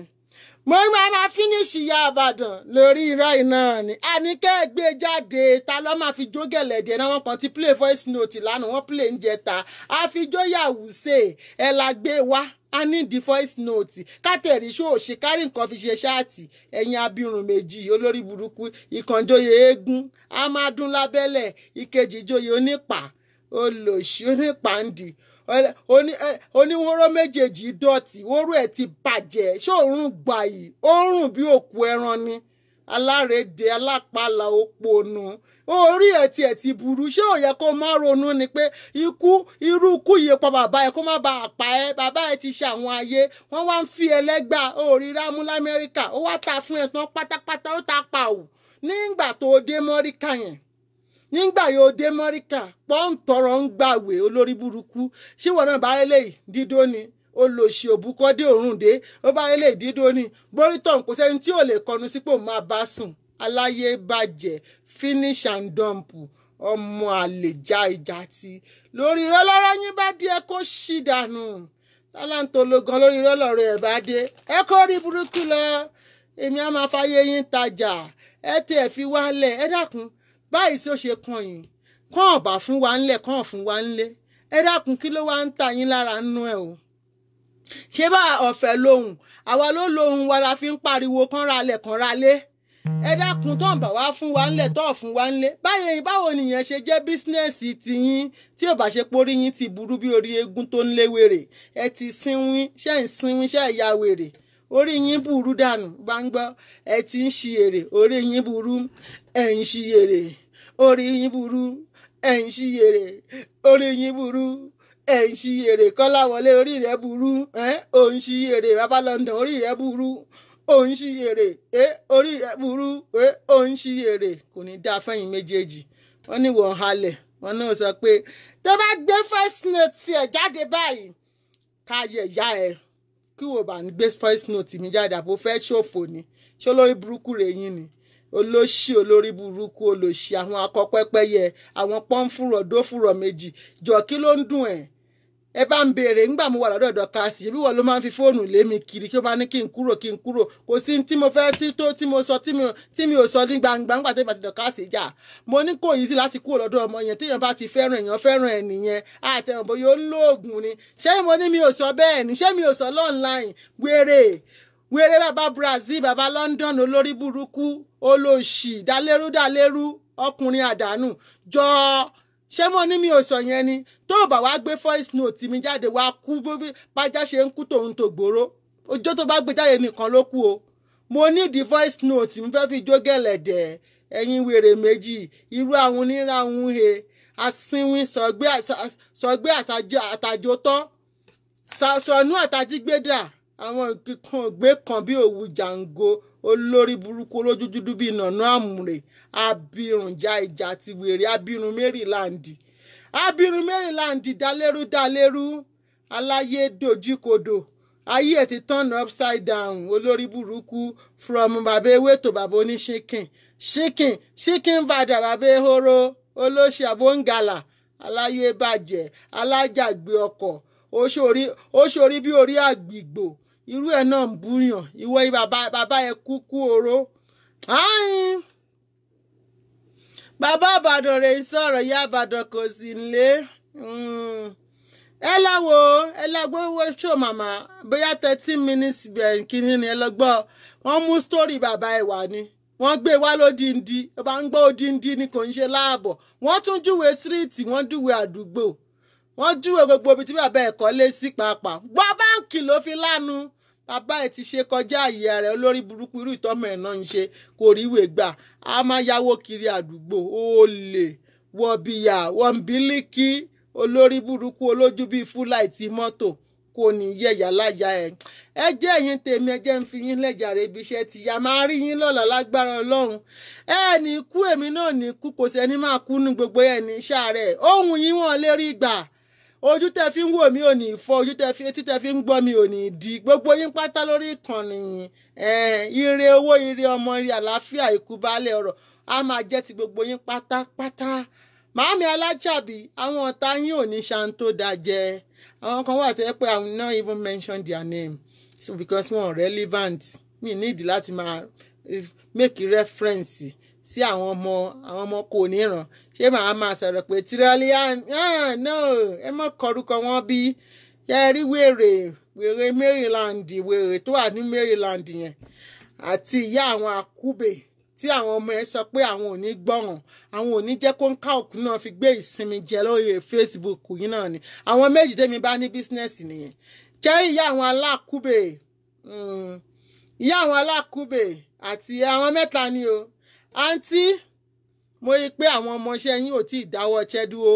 mo máa finish ya Ìbàdàn lórí irọ́ yìí náà ni àníkẹ́ gbé jáde ta ló máa fi jó gẹ̀lẹ́dẹ̀ náà wọ́n kàn ti play voice note lánàá wọ́n play ń jẹta àfijóyàwó ṣe ẹ la gbé wá a ní the voice note kátẹ̀rí ṣó ṣe kárí nǹkan fi ṣe ṣáàtì ẹ̀yin abirùn méjì olórí burúkú ìkànjóye eégún a máa dún lábẹ́lẹ̀ ìkejì ìjòyè onípà olòṣì onípàǹdì oníwóró méjèèjì dọ̀tí wóró ẹ̀ ti bàjẹ́ ṣóòrùn gbàyì òórùn bí òkú ẹran ni alárédè alápàlà òpònú orí ẹ̀ tiẹ̀ ti burú ṣé ò yẹ kó má ronú ni pé irú ikú yìí pa bàbá ẹ kó má bàa pa ẹ bàbá ẹ ti ṣe àwọn ayé wọ́n wá ń fi ẹlẹ́gbà orí rámú lamẹ́ríkà ó wá ta fún ẹ tán pátápátá ó ta pa ò nígbà tó dé mọ́ríkà yẹn nígbà yóò dé mọ́ríkà pọ́ńtọ̀rọ̀ ń gbàwé olórí burúkú ṣé wọn náà bá rẹ lè dídó ni olóṣì òbúkọ́dé òrùn dé ó bá rẹ lè dídó ni boríton kò sẹ́ni tí ò lè kọnu sípò máa bá sùn aláyé bàjẹ́ finish and dump ọmọ àlè já ìjà tí lórí irọ́ lọ́rọ́ yín bá dé ẹ kó ṣì dànù tálántológan lórí irọ́ lọ́rọ̀ ẹ̀ bá dé ẹ kó rí burúkú lọ èmi á máa fáyé yín tajà ẹ tẹ̀ fi wálẹ̀ ẹ dákun báyìí tí ó ṣe kan yìí kàn ọ̀bà fún wa ńlẹ̀ kàn fún wa ńlẹ̀ ẹ dákun kí ló wá ń ta yín lára nínú ẹ o ṣé bá ọ̀fẹ́ lóhùn àwa ló lóhùn wa la fi ń pariwo kàn ra lẹ̀ kàn ra lé ẹ dákun tó ń bà wá fún wa ńlẹ̀ tó fún wa ńlẹ̀ báwo nìyẹn ṣe jẹ́ bísínẹ́sì tiyín tí ò bá ṣe porí yín ti burú bí orí eégún tó ń lé wèrè ẹ ti sínwín ṣe ń sínwín ṣe ìyá wèrè orí yín burú dànù bá ń gbọ́ ẹ ti ń ṣi èrè orí yín burú ẹ ń ṣi èrè orí yín burú ẹ ń ṣi èrè orí yín burú ẹ ń ṣi èrè Kọ́láwọlé orí rẹ burú ò ń ṣi èrè bàbá London orí rẹ burú ò ń ṣi èrè orí rẹ burú ò ń ṣi èrè kò ní dáa fẹ́yìn méjèèjì wọ́n ní wọ́n halẹ̀ wọ́n náà sọ pé tó bá gbé first note ẹ̀ jáde báyìí ká yẹ ìyá ẹ̀ kí wò bá ń gbé voice note mi jáde àbò fẹ́ ṣòfò ni ṣé olórí burúkú rẹ̀ yín ni olóṣì olórí burúkú olóṣì àwọn akọpẹ́pẹ́yẹ àwọn pọ́ńfùrọ̀ dófùrọ̀ méjì jọ kí ló ń dùn ẹ̀ ẹ bá ń béèrè ńgbà mo wà lọ́dọ̀ Dorcas bí wọ́n ló máa ń fi fóònù lé mi kiri kí ó bá ní kí n kúrò kò sí tí mo fẹ́ tí mo sọ tí mi ò sọ ní gbangba ńgbà tó bá ti Dorcas jà mo ní kò yí sí láti kúrò lọ́dọ̀ ọmọ yẹn téèyàn bá ti fẹ́ràn èèyàn fẹ́ràn ẹ̀ nìyẹn àtẹ̀wọ̀n bóyá ó ń lo oògùn ni ṣé mo ní mi ò sọ bẹ́ẹ̀ ni ṣé mi ò sọ online wèrè bàbá Brazil bàbá London olórí burúkú olóṣì dálérú ọkùnrin àdánù jọ ṣé mo ní mi ò sọ yẹn ni tó bá wá gbé voice note mi jáde wá kú bí bájá ṣe ń kú tòun tó gbòòrò ọjọ́ tó bá gbé jáde nìkan ló kú o mo ní the voice note mi fẹ́ fi jó gẹ̀lẹ̀dẹ̀ ẹ̀yin wèrè méjì irú àwọn oníràhùn he asínwín sọgbé àtàjọtọ́ sọnù àtàjígbédà àwọn ìkan ògbé kan bí òwú jàǹgó olórí burúkú olójú dúdú bíi nànú àmùrè abirùn ìjà ti wèrè abirùn Maryland dálérú aláyé dojúkodò ayé ẹ̀ ti turn upside down olórí burúkú from bàbá ewé tó bàbá oní chicken vada bàbá ehoro olóṣì àbóǹgàlà aláyé bàjẹ́ alájàgbé ọkọ̀ oṣoorí bí orí àgbìgbò irú ẹ̀ náà ń búyàn ìwọ bàbá ẹ kúkú oró bàbá àbàdàn rẹ̀ sọ̀rọ̀ ìyá àbàdàn kò sí nílé ẹ lọ́wọ́ ṣó màmá bóyá 13 minutes bẹ̀rẹ̀ kínní ni ẹ lọ gbọ́ wọ́n mú sítórì bàbá ẹ̀ wá ni wọ́n gbé wá lódìndí ó bá ń gbọ́ òdìndí ni kò ń ṣe láàbọ̀ wọ́n tún júwe síríìtì wọ́n júwe àdúgbò wọ́n júwe gbogbo ibi tí bàbá ẹ̀ kọ́ lé sí pàápàá gbọ́ báǹkì ló fi lánu bàbá ẹ̀ ti ṣe kọjá àyè rẹ̀ olórí burúkú irú ìtọ́mọ ẹ̀ náà ń ṣe kò ríwèé gbà á máa yáwó kiri àdúgbò olè wọ̀bìyà wọ̀nbílíkì olórí burúkú olójú bíi fúláìtì mọ́tò kò ní yẹ̀yà láyà ẹ̀ ẹ jẹ́ ẹ̀yin tèmi ẹ jẹ́ ń fi yín lẹ́jàre ibi iṣẹ́ ti yá máa rí yín lọ́la lágbára Ọlọ́run ẹ ní kú èmi náà ní kú kò sẹ́ni máa kú ní gbogbo ẹ̀ ní sàárẹ̀ ohun yín wọ́n lè rí gbà ojú tẹ fi ń wò mí ò ní fọ́ ojú tẹ fi etí tẹ fi ń gbọ́ mi ò ní di gbogbo yín pátá lórí ìkànnì yín ire owó ire ọmọ ire àlàáfíà ikú baálẹ̀ ọ̀rọ̀ á máa jẹ́ ti gbogbo yín pátápátá màámi alájàbí àwọn ọ̀tá yín ò ní ṣàǹtó dájẹ́ àwọn kan wà tó yẹ pé I will not even mention their name so because wọn relevant mi nídìí láti máa make reference sí àwọn ọmọ kò níran ṣé màá máa sọ̀rọ̀ pé trillion no ẹ mọ̀ kọrúkọ wọn bí yẹ rí wèrè Maryland wèrè tó wà ní Maryland yẹn àti ìyá àwọn àkúbè tí àwọn ọmọ ẹ sọ pé àwọn ò ní gbọ́ràn àwọn ò ní jẹ́ kó ń ká òkú náà fi gbé ìsinmi jẹ lórí Facebook yìí náà ni àwọn méjì tẹ́mi bá ní bísínẹ́sì nìyẹn jẹ́ ìyá àwọn alákúbè àti àwọn mẹ́ta ni o àǹtí mo rí i pé àwọn ọmọọṣẹ́ yín ò tí ì dáwọ́ ọṣẹ́ dúró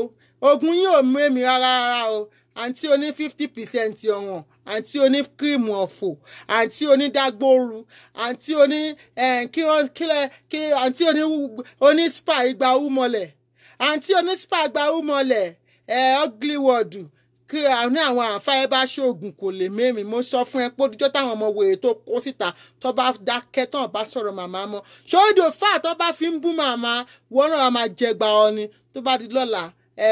ogun yín ò mú èmi rárá o àǹtí oní 50% ọ̀wọ̀n àǹtí oní kírìmù ọ̀fọ̀ àǹtí oní dágbóoru àǹtí oní àǹtí oní spa igba umọlẹ̀ àǹtí oní spa igba umọlẹ̀ ugly word kí ní àwọn àǹfààní bá ṣoògùn kò lè mẹ́mi mo sọ fún ẹ pé ojú táwọn ọmọ wèrè tó kó síta tó bá dákẹ́ tán bá sọ̀rọ̀ màmá mọ́ ṣòdò fà tó bá fi ń bú màmá wọ́n náà máa jẹgba ọ ni tó bá di lọ́la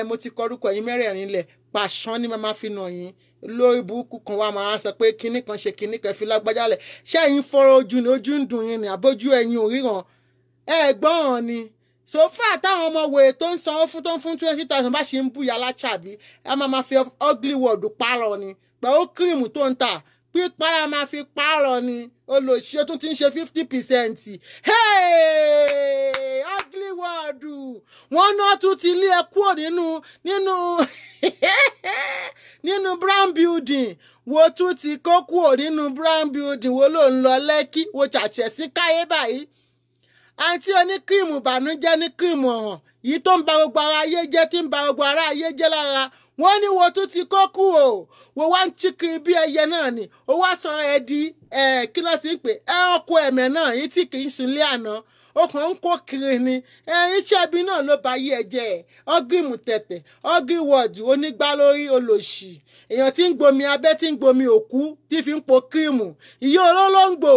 mo ti kọrúkọ yín mẹ́rẹ̀ẹ̀rin lẹ̀ pàṣán ni màmá fi nà yín lórí burúkú kan wá máa sọ pé kinní kan ṣe kinní kan fi lágbájá lẹ̀ ṣé ẹ̀yin fọ́rọ̀ ojú ni ojú ń dùn yín ni àbójú ẹ̀yin ò ríran gbọ́n ni sòfà táwọn ọmọ wèrè tó ń sanwó fún tó ń fún 20,000 bá ṣe ń búyà láṣàbí ẹ máa fi ugly word pààrọ̀ ni pẹ̀lú kírìmù tó ń tà pípàrà máa fi pààrọ̀ ni olóṣì tún ti ń ṣe 50%. Ugly word wọn náà tún ti lé ẹ kúrò nínú brown building wo tún ti kó kúrò nínú brown building wo ló ń lọ Lẹ́kí wo ṣàṣẹ sí káyé báyìí àǹtí oníkírìmù bànújẹ́ ní kírìmù ọ̀hàn yìí tó ń ba gbogbo ara ayé jẹ́ tí ń ba gbogbo ara ayé jẹ́ lára wọ́n ní wo tún ti kó kú o wo wá ń chíkiri bí ẹyẹ náà ni ó wá sọ ẹ di kí ló ti ń pè ọkọ ẹ̀mẹ̀ náà yìí tí kì í sunlé àná ó kàn ń kó kiri ni iṣẹ́ ibi náà ló bá yí ẹ jẹ́ ọ́gìmù tẹ̀tẹ̀ ọ́gì wọ́ọ̀dù onígbá lórí olòṣì èèyàn tí ń gbomi abẹ́ tí ń gbomi òkú tí fi ń po kírìmù ìyá olólóńgbò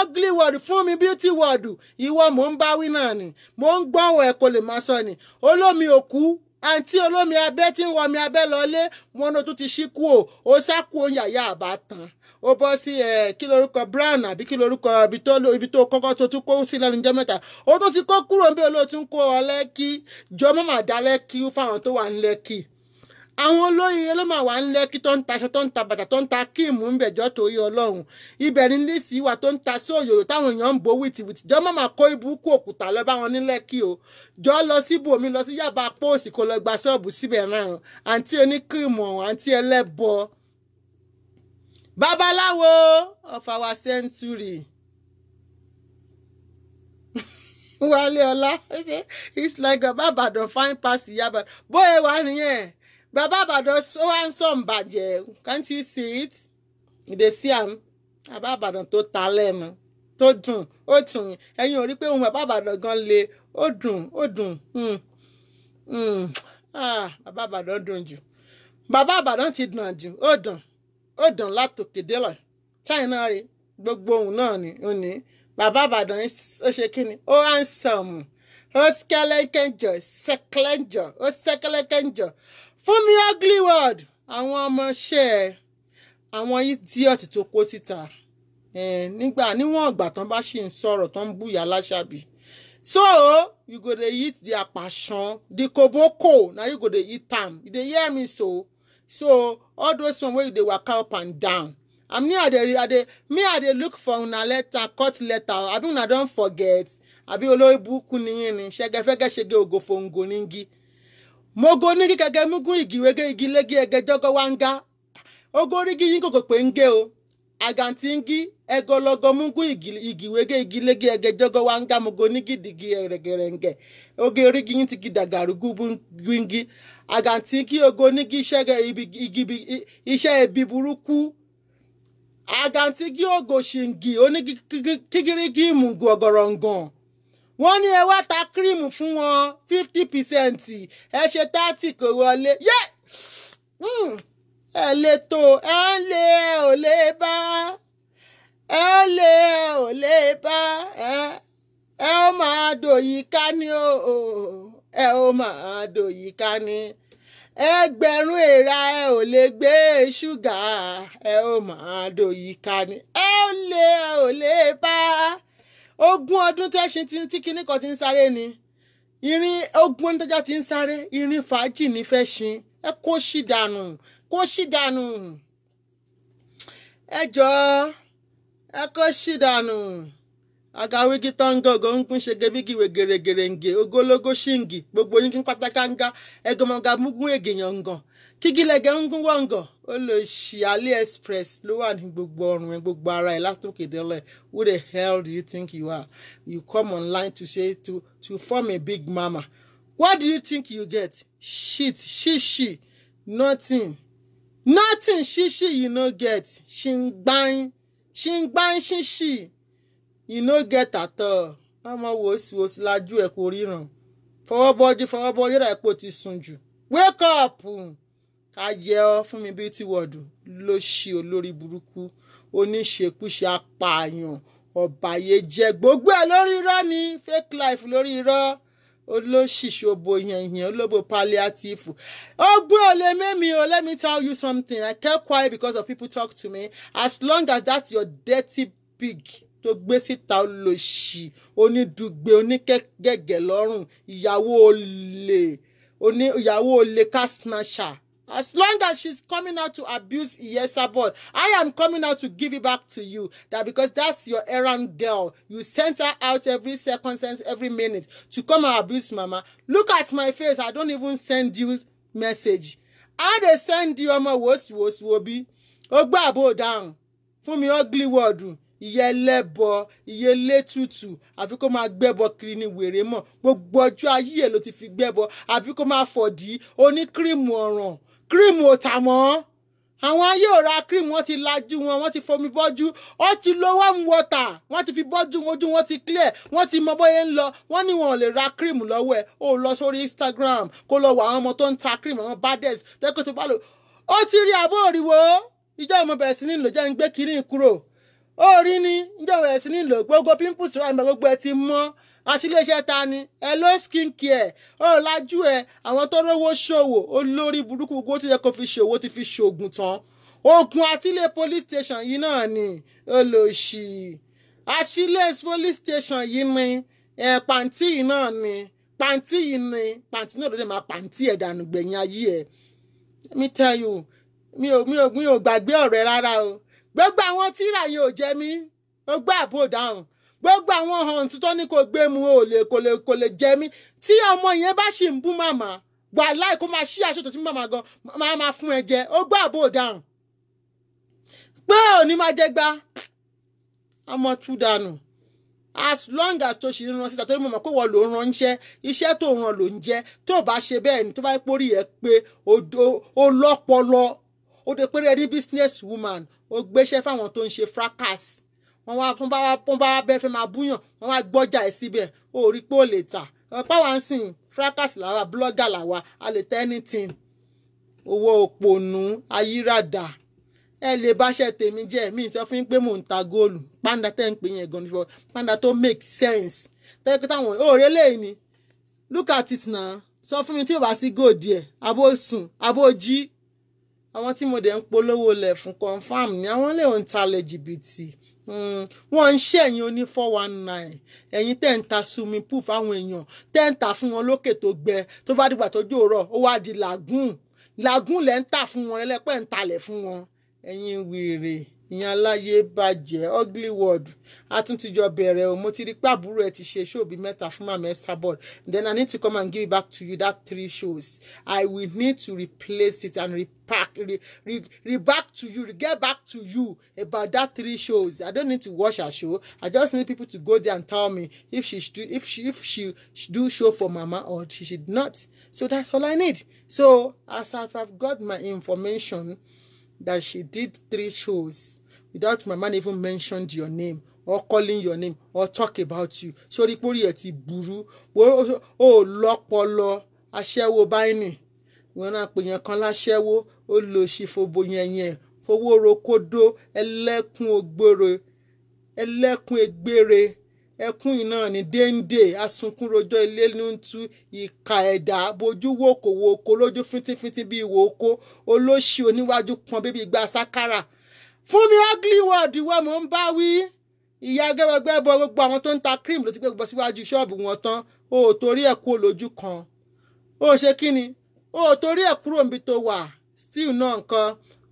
ugly word fún mi beauty word ìwọ mò ń bá wí náà ni mò ń gbọ́wọ́ ẹ̀ kò lè máa sọ ni olómi òkú àǹtí olómi abẹ́ tí ń wọmi abẹ́ lọlé wọn ló tún ti ṣí kú ó sá kú ó yàyà àbátan ó bọ́ sí kí lorúkọ brown àbí kí lorúkọ ibi tó kọ́kọ́ tó tún kó sí lẹ́nu jẹ́ mẹ́ta ó tún ti kó kúrò níbi olóòtún kó ọ Lẹ́kì jọ mọ́mà dá Lẹ́kì fáwọn tó wà ní Lẹ́kì àwọn olóyè ló máa wà ń Lẹ́kì tó ń taṣọ tó ń ta bàtà tó ń ta kíìmù ń bẹ̀jọ́ torí Ọlọ́run ibẹ̀ ní lísì wà tó ń ta sóòyòyò táwọn èèyàn ń bo wìtìwìtì jọ máa kó ibùkún òkúta lọ bá wọn ní Lẹ́kì o jọ lọ síbòmí lọ sí Yaba póòsì kó lọ gba ṣọ́ọ̀bù síbẹ̀ náà àǹtí oníkíìmù àǹtí ẹlẹ́bọ babaláwo of our century Wálé Ọlá it's like Baba Ìbàdàn fine pass Yaba bóyá wà nìyẹn Baba Ìbàdàn so handsome bàjẹ́ can't you see it you dey see am Baba Ìbàdàn tó ta lẹ́nu tó dùn ó tún ẹ̀yin ò rí pé ohun Baba Ìbàdàn gan le ó dùn Baba Ìbàdàn dùn jù Baba Ìbàdàn ti dùn jù ó dùn látòkè délẹ̀ China rí gbogbo ohun náà ni ó ní Baba Ìbàdàn ó ṣe kíni ó handsome ó sẹkẹlẹkẹnjọ fún mi ugly word àwọn ọmọọṣẹ́ àwọn idiot tó kó síta níwọ̀n ìgbà tán bá ṣì ń sọ̀rọ̀ tán ń búyà láṣàbí so you go dey eat their passion the koboko na you go dey eat am you dey hear me so all those one wey you dey waka up and down and me I dey look for una letter cut letter abi una don forget abi olórí burúkú nìyẹn ni ṣẹgẹfẹgẹ ṣẹgẹ ògòfòǹgò nígi mogo nígi kẹgẹ mugun igi wege igi legi ẹgẹ jọgọ wanga ogorigi yín kòkò pé ń gé o àgàntí ń gí ẹgọlọgọ mugun igi wege igi legi ẹgẹ jọgọ wanga mogo nígi digi ẹrẹgẹrẹngẹ oge origi yín ti gi dàgàrúgú gbíngí àgàntí kí ogo nígi iṣẹ́ ẹbí burúkú àgàntí kí ogo ṣìngì onígi kígírígí ìmùgù ọgọrọngàn wọ́n ní ẹ wá ta kírímù fún wọn 50% ẹ ṣe 30 kò wọlé ẹ lè tó ẹ lè ò lè bá ẹ ó máa dòyí ká ní ẹ ó máa dòyí ká ní ẹgbẹ̀rún èèrà ẹ ò lè gbé ṣúgà ẹ ó máa dòyí ká ní ẹ ò lè bá ogún ọdún tẹ́ṣin tí kinní kan ti ń sáré ni irin ogún ọdún tẹ́já ti ń sáré irin fàájì ní fẹ́ ṣin ẹ kó ṣì dànù ẹ jọ̀ọ́ ẹ kó ṣì dànù agawigi tọ́ngọ̀gọ̀ ń gún ṣe gebígiwé gèrègèrèǹgè ogologo ṣíǹgì gbogbo yín kí n pátákánga ẹgọmọga mugun ègèyàn ngàn kígílẹ̀gẹ̀ ń gún wọ̀ngàn ó lọ ṣì AliExpress ló wà ní gbogbo ọrùn ẹ gbogbo ara ẹ látòkè délẹ̀ who the hell do you think you are you come online to say to form a big mama what do you think you get shit shishi nothing shishi you no get ṣìngbáin shishi you no get at all ọmọ wòsíwòsí lajú ẹ kò ríran fọwọ́bọ́jú rà epo ti sùn jù wake up ayẹ ọ fún mi beauty world ló ṣe olórí burúkú oníṣekúṣe apààyàn ọ̀bàyéjẹ́ gbogbo ẹ̀ lórí irọ́ ni fake life lórí irọ́ olóṣìṣòbo yẹ̀yẹ̀ olóbo palliative ogun ò lè mẹ́mi o let me tell you something I kept quiet because of people talk to me as long as that's your dirty pig tó gbé síta olóṣì onídùgbé oníkẹ́gẹ̀gẹ̀ lọ́rùn ìyàwó olè kásnáṣà. As long as she's coming out to abuse Iyesabod, I am coming out to give it back to you. That because that's your errand girl. You sent her out every second, every minute to come and abuse Mama. Look at my face. I don't even send you message. I dey send you ọmọ wobi. Ogba abo down. Fún mi ugly word. Iyelebo, iyeletutu. Àfi kó máa gbẹ́bọ kiri ní wèrè mọ́. Gbogbo ọjọ́ ayé ló ti fi gbẹ́bọ. Àfi kó máa fọ̀dí. Oní cream ọ̀ràn. Cream ò tà mọ́. Àwọn ayé ò ra cream, wọ́n ti lajú wọn, wọ́n ti fomi bọ́jú, wọ́n ti lo warm water, wọ́n ti fi bọ́jú ojú wọn ti clear, wọ́n ti mọ bóyá ń lọ, wọ́n ní wọn ò lè ra cream lọ́wọ́ ẹ̀, ó lọ sórí Instagram kó lọ wọ àwọn ọmọ tó ń ta cream, àwọn baddest, tẹ́kọ̀ tó bá lò. Ó ti rí àbó òrìwò, ìjọ ọmọ bẹ̀rẹ̀ sí ní lò jẹ́ ń gbé kiri kúrò. Ó rí ní ìjọ bẹ̀rẹ̀ sí ní lò gbogbo pimples rà ìgbà gbogbo ẹ ti mọ́. àtiléeṣẹ́ ta ni Hello Skin Care ó lájú ẹ àwọn tó rówó ṣòwò olórí burúkú gbogbo tí yẹ kó fi ṣòwò ti fi ṣògùn tán ogun àtìlé police station yìí náà ni olóṣì àtìlé police station yìí ni pàǹtí yìí náà ni pàǹtí yìí ni pàǹtí náà ló dé máa pàǹtí ẹ̀ dànù gbẹ̀yìn ayé ẹ̀ let me tell you mi ò gbàgbé ọ̀rẹ́ rárá o gbogbo àwọn tíra yìí ò jẹ mí ó gbà àbò dáhùn gbogbo àwọn ọ̀hún tó ní kò gbé mu kò lè jẹ mí tí ọmọ yẹn bá ṣì ń bú màmá wà láì kó máa ṣí aṣọ tó sí màmá gan máa fún ẹ jẹ ó gbà àbò dáhùn pé òní máa jẹ gbá ọmọ tú dànù as long as tó ṣì ń ran síta tó ní mọ̀ pé wọ́n ló ń ránṣẹ́ iṣẹ́ tó ràn ló ń jẹ́ tó bá ṣe bẹ́ẹ̀ ni tó bá pórí ẹ pé ó lọ́pọlọ ó dé pé rẹ ní business woman ó gbéṣẹ́ fáwọn tó ń ṣe fracas wọ́n bá bẹ́ẹ̀ fẹ́ máa búyàn wọ́n wá gbọ́jà ẹ̀ síbẹ̀ ó rí pé ó lè tà ọ̀pá wa ń sìn fracas làwa blogger làwa a lè tẹ́ anything owó òpònú ayírádà ẹ lè báṣẹ tèmi jẹ́ mi sọ fún yín pé mò ń ta góòlù panda tẹ́ ń pè yẹn gan nífọ panda tó make sense tẹ́kí táwọn òòrè lẹ́yìn ni look at it now sọ fún mi tí ò bá sí góòdì ẹ̀ abó sùn abó jí àwọn tí mo dẹ̀ ń polówó lẹ̀ fún confam ni àwọn lè ń talẹ̀ jìbìtì wọ́n ń ṣẹ̀yìn oní 419 ẹ̀yin tẹ́ ń ta swimming pool fáwọn èèyàn tẹ́ ń ta fún wọn lókè tó gbẹ tó bá dìgbà tó jòrọ̀ ó wá di làgùn lẹ́ ń tà fún wọn ẹlẹ́pẹ́ ń talẹ̀ fún wọn ẹ̀yin wèrè ìyẹn aláyé bàjẹ́ ugly word àtúntìjọ bẹ̀rẹ̀ o mo ti rí pé àbúrò ẹ ti ṣe ṣóòbí mẹ́ta fún màmá ẹ sábọ̀d then I need to come and give it back to you that 3 shows I will need to replace it and get back to you about that 3 shows. I don't need to watch her show. I just need people to go there and tell me if she do show for mama or she should not. So that's all I need. So as I've got my information that she did 3 shows without my man even mentioned your name or calling your name or talk about you. Sorry, pori ẹ ti burú. O lọ́pọlọ aṣẹ́wó báyìí. Wọ́n náà pè yẹn kan láṣẹ́wó ó lọ sí fobo yẹn fowó rokodo ẹlẹ́kùn ògbóró ẹlẹ́kùn egbére ẹkùn iná ní déńdé asunkún rojọ́ ilé nùtú ìka ẹ̀dá bojú wòkòwòkò lójú fíntífíntí bíi ìwòkó olóṣì oníwájú pọn bíbí igba sákàrà fún mi ugly word ìwọ mò ń bá wí ìyá gẹ́gẹ́ bọ gbogbo àwọn tó ń ta cream ló ti gbé gbọ́ síwájú ṣọ́ọ̀bù wọn tán o torí ẹ̀ kú olójú kan o ṣe kí ni o torí ẹ̀ kúrò níbi tó wà still náà nǹkan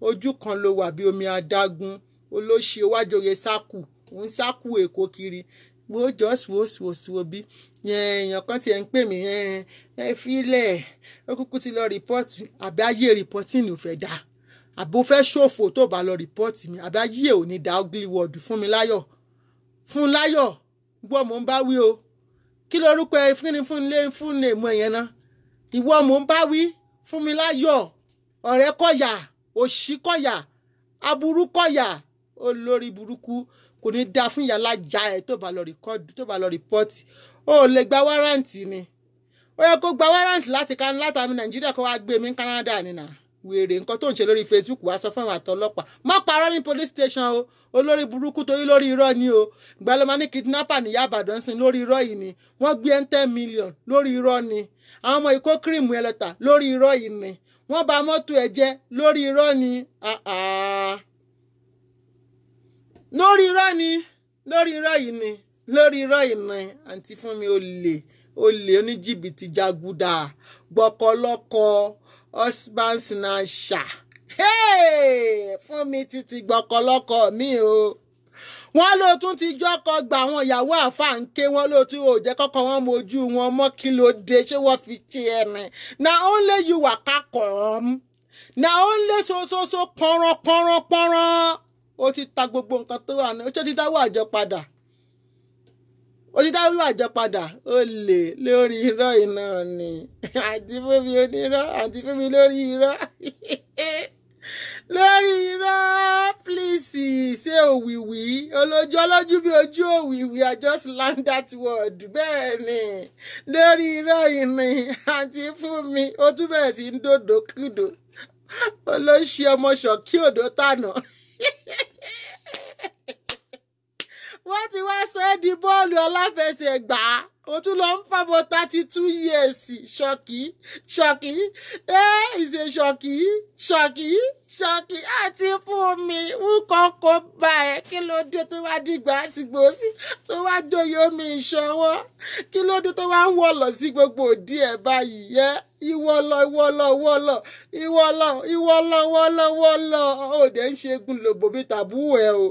ojú kan ló wà bí omi adágún olóṣì owájòyè sákù òun sákù èkó kiri wo just wo bí èèyàn kan tiẹ̀ ń pè mí ẹ fílẹ̀ ó kúkú ti lọ rìpọ́ọ̀tì àbí ayé rìpọ́ọ̀tì ní ò fẹ́ dá àbí ó fẹ́ ṣòfò tó bá lọ rìpọ́ọ̀tì mi àbí ayé ò ní dá ugly word fún mi láyọ̀ gbọ́ mò ń bá wí o kí lorúkọ ẹ fún èmú ẹ̀yẹn náà ìwọ mò ń bá wí fún mi láyọ̀ ọ̀rẹ́ kọ̀yà òṣì kọ̀yà aburú kọ̀yà olórí burúkú kò ní dá fún yàrá já ẹ tó bá lọ rìpọ́ọ̀tì ó lè gba wárántì ni ó yẹ kó gba wárántì láti àmì nàìjíríà kó wá gbé mi ní Canada nínà wèrè nǹkan tó ń ṣe lórí Facebook wá sọ fún àwọn àtọlọ́pàá má parọ́ ní police station o olórí burúkú torí lórí irọ́ ni o gbàlọ́mọ ní kidnapper ní Ìbàdàn sí lórí irọ́ yìí ni wọ́n gbé 10 million lórí irọ́ ni àwọn ọmọ ìkó kírìmù ẹ lọ́tà lórí irọ́ yìí ni wọ́n bà mọ́tò ẹ jẹ́ lórí irọ́ ni lórí irọ́ yìí ni àǹtí fún mi olè oníjìbìtì jaguda gbọkọlọkọ husband snatcher fún mi títí gbọkọlọkọ mi o wọ́n ló tún ti jọkọ gba àwọn ìyàwó àfáǹké wọ́n ló tún ò jẹ́ kọ́kọ́ wọn mojú wọn mọ́ kí ló dé ṣé wọ́n fi ṣe ẹ̀rìn na only you waka come na only so pọ́nrán ó ti ta gbogbo nǹkan tó wà ní ó ti dáwọ́ àjọ padà ó lè lórí irọ́ iná ni àti fún mi onírọ́ àti fún mi lórí irọ́ lórí irọ́ please ṣé òwìwí olójú ọlọ́jú bí ojú òwìwí I just learned that word bẹ́ẹ̀ ni lórí irọ́ ìní àti fún mi ó tún bẹ̀rẹ̀ sí ń dòdò kúdò olóṣì ọmọ ṣọ̀kí òdò tànà wọ́n ti wá sọ ẹ́ di bọ́ọ̀lù aláfẹsẹ̀gbá o tún lọ ń fàbọ 32 years ṣọ́kì ìṣe ṣọ́kì àti fún mi wúkọ́ kó bá ẹ kí ló dé tó wá dìgbà àsìgbò sí tó wá joyè omi ìṣọwọ́ kí ló dé tó wá ń wọ̀ lọ sí gbogbo òdì ẹ̀ báyìí ìwọ lọ òde ń ṣe gun lòbò bí tàbú ẹ o.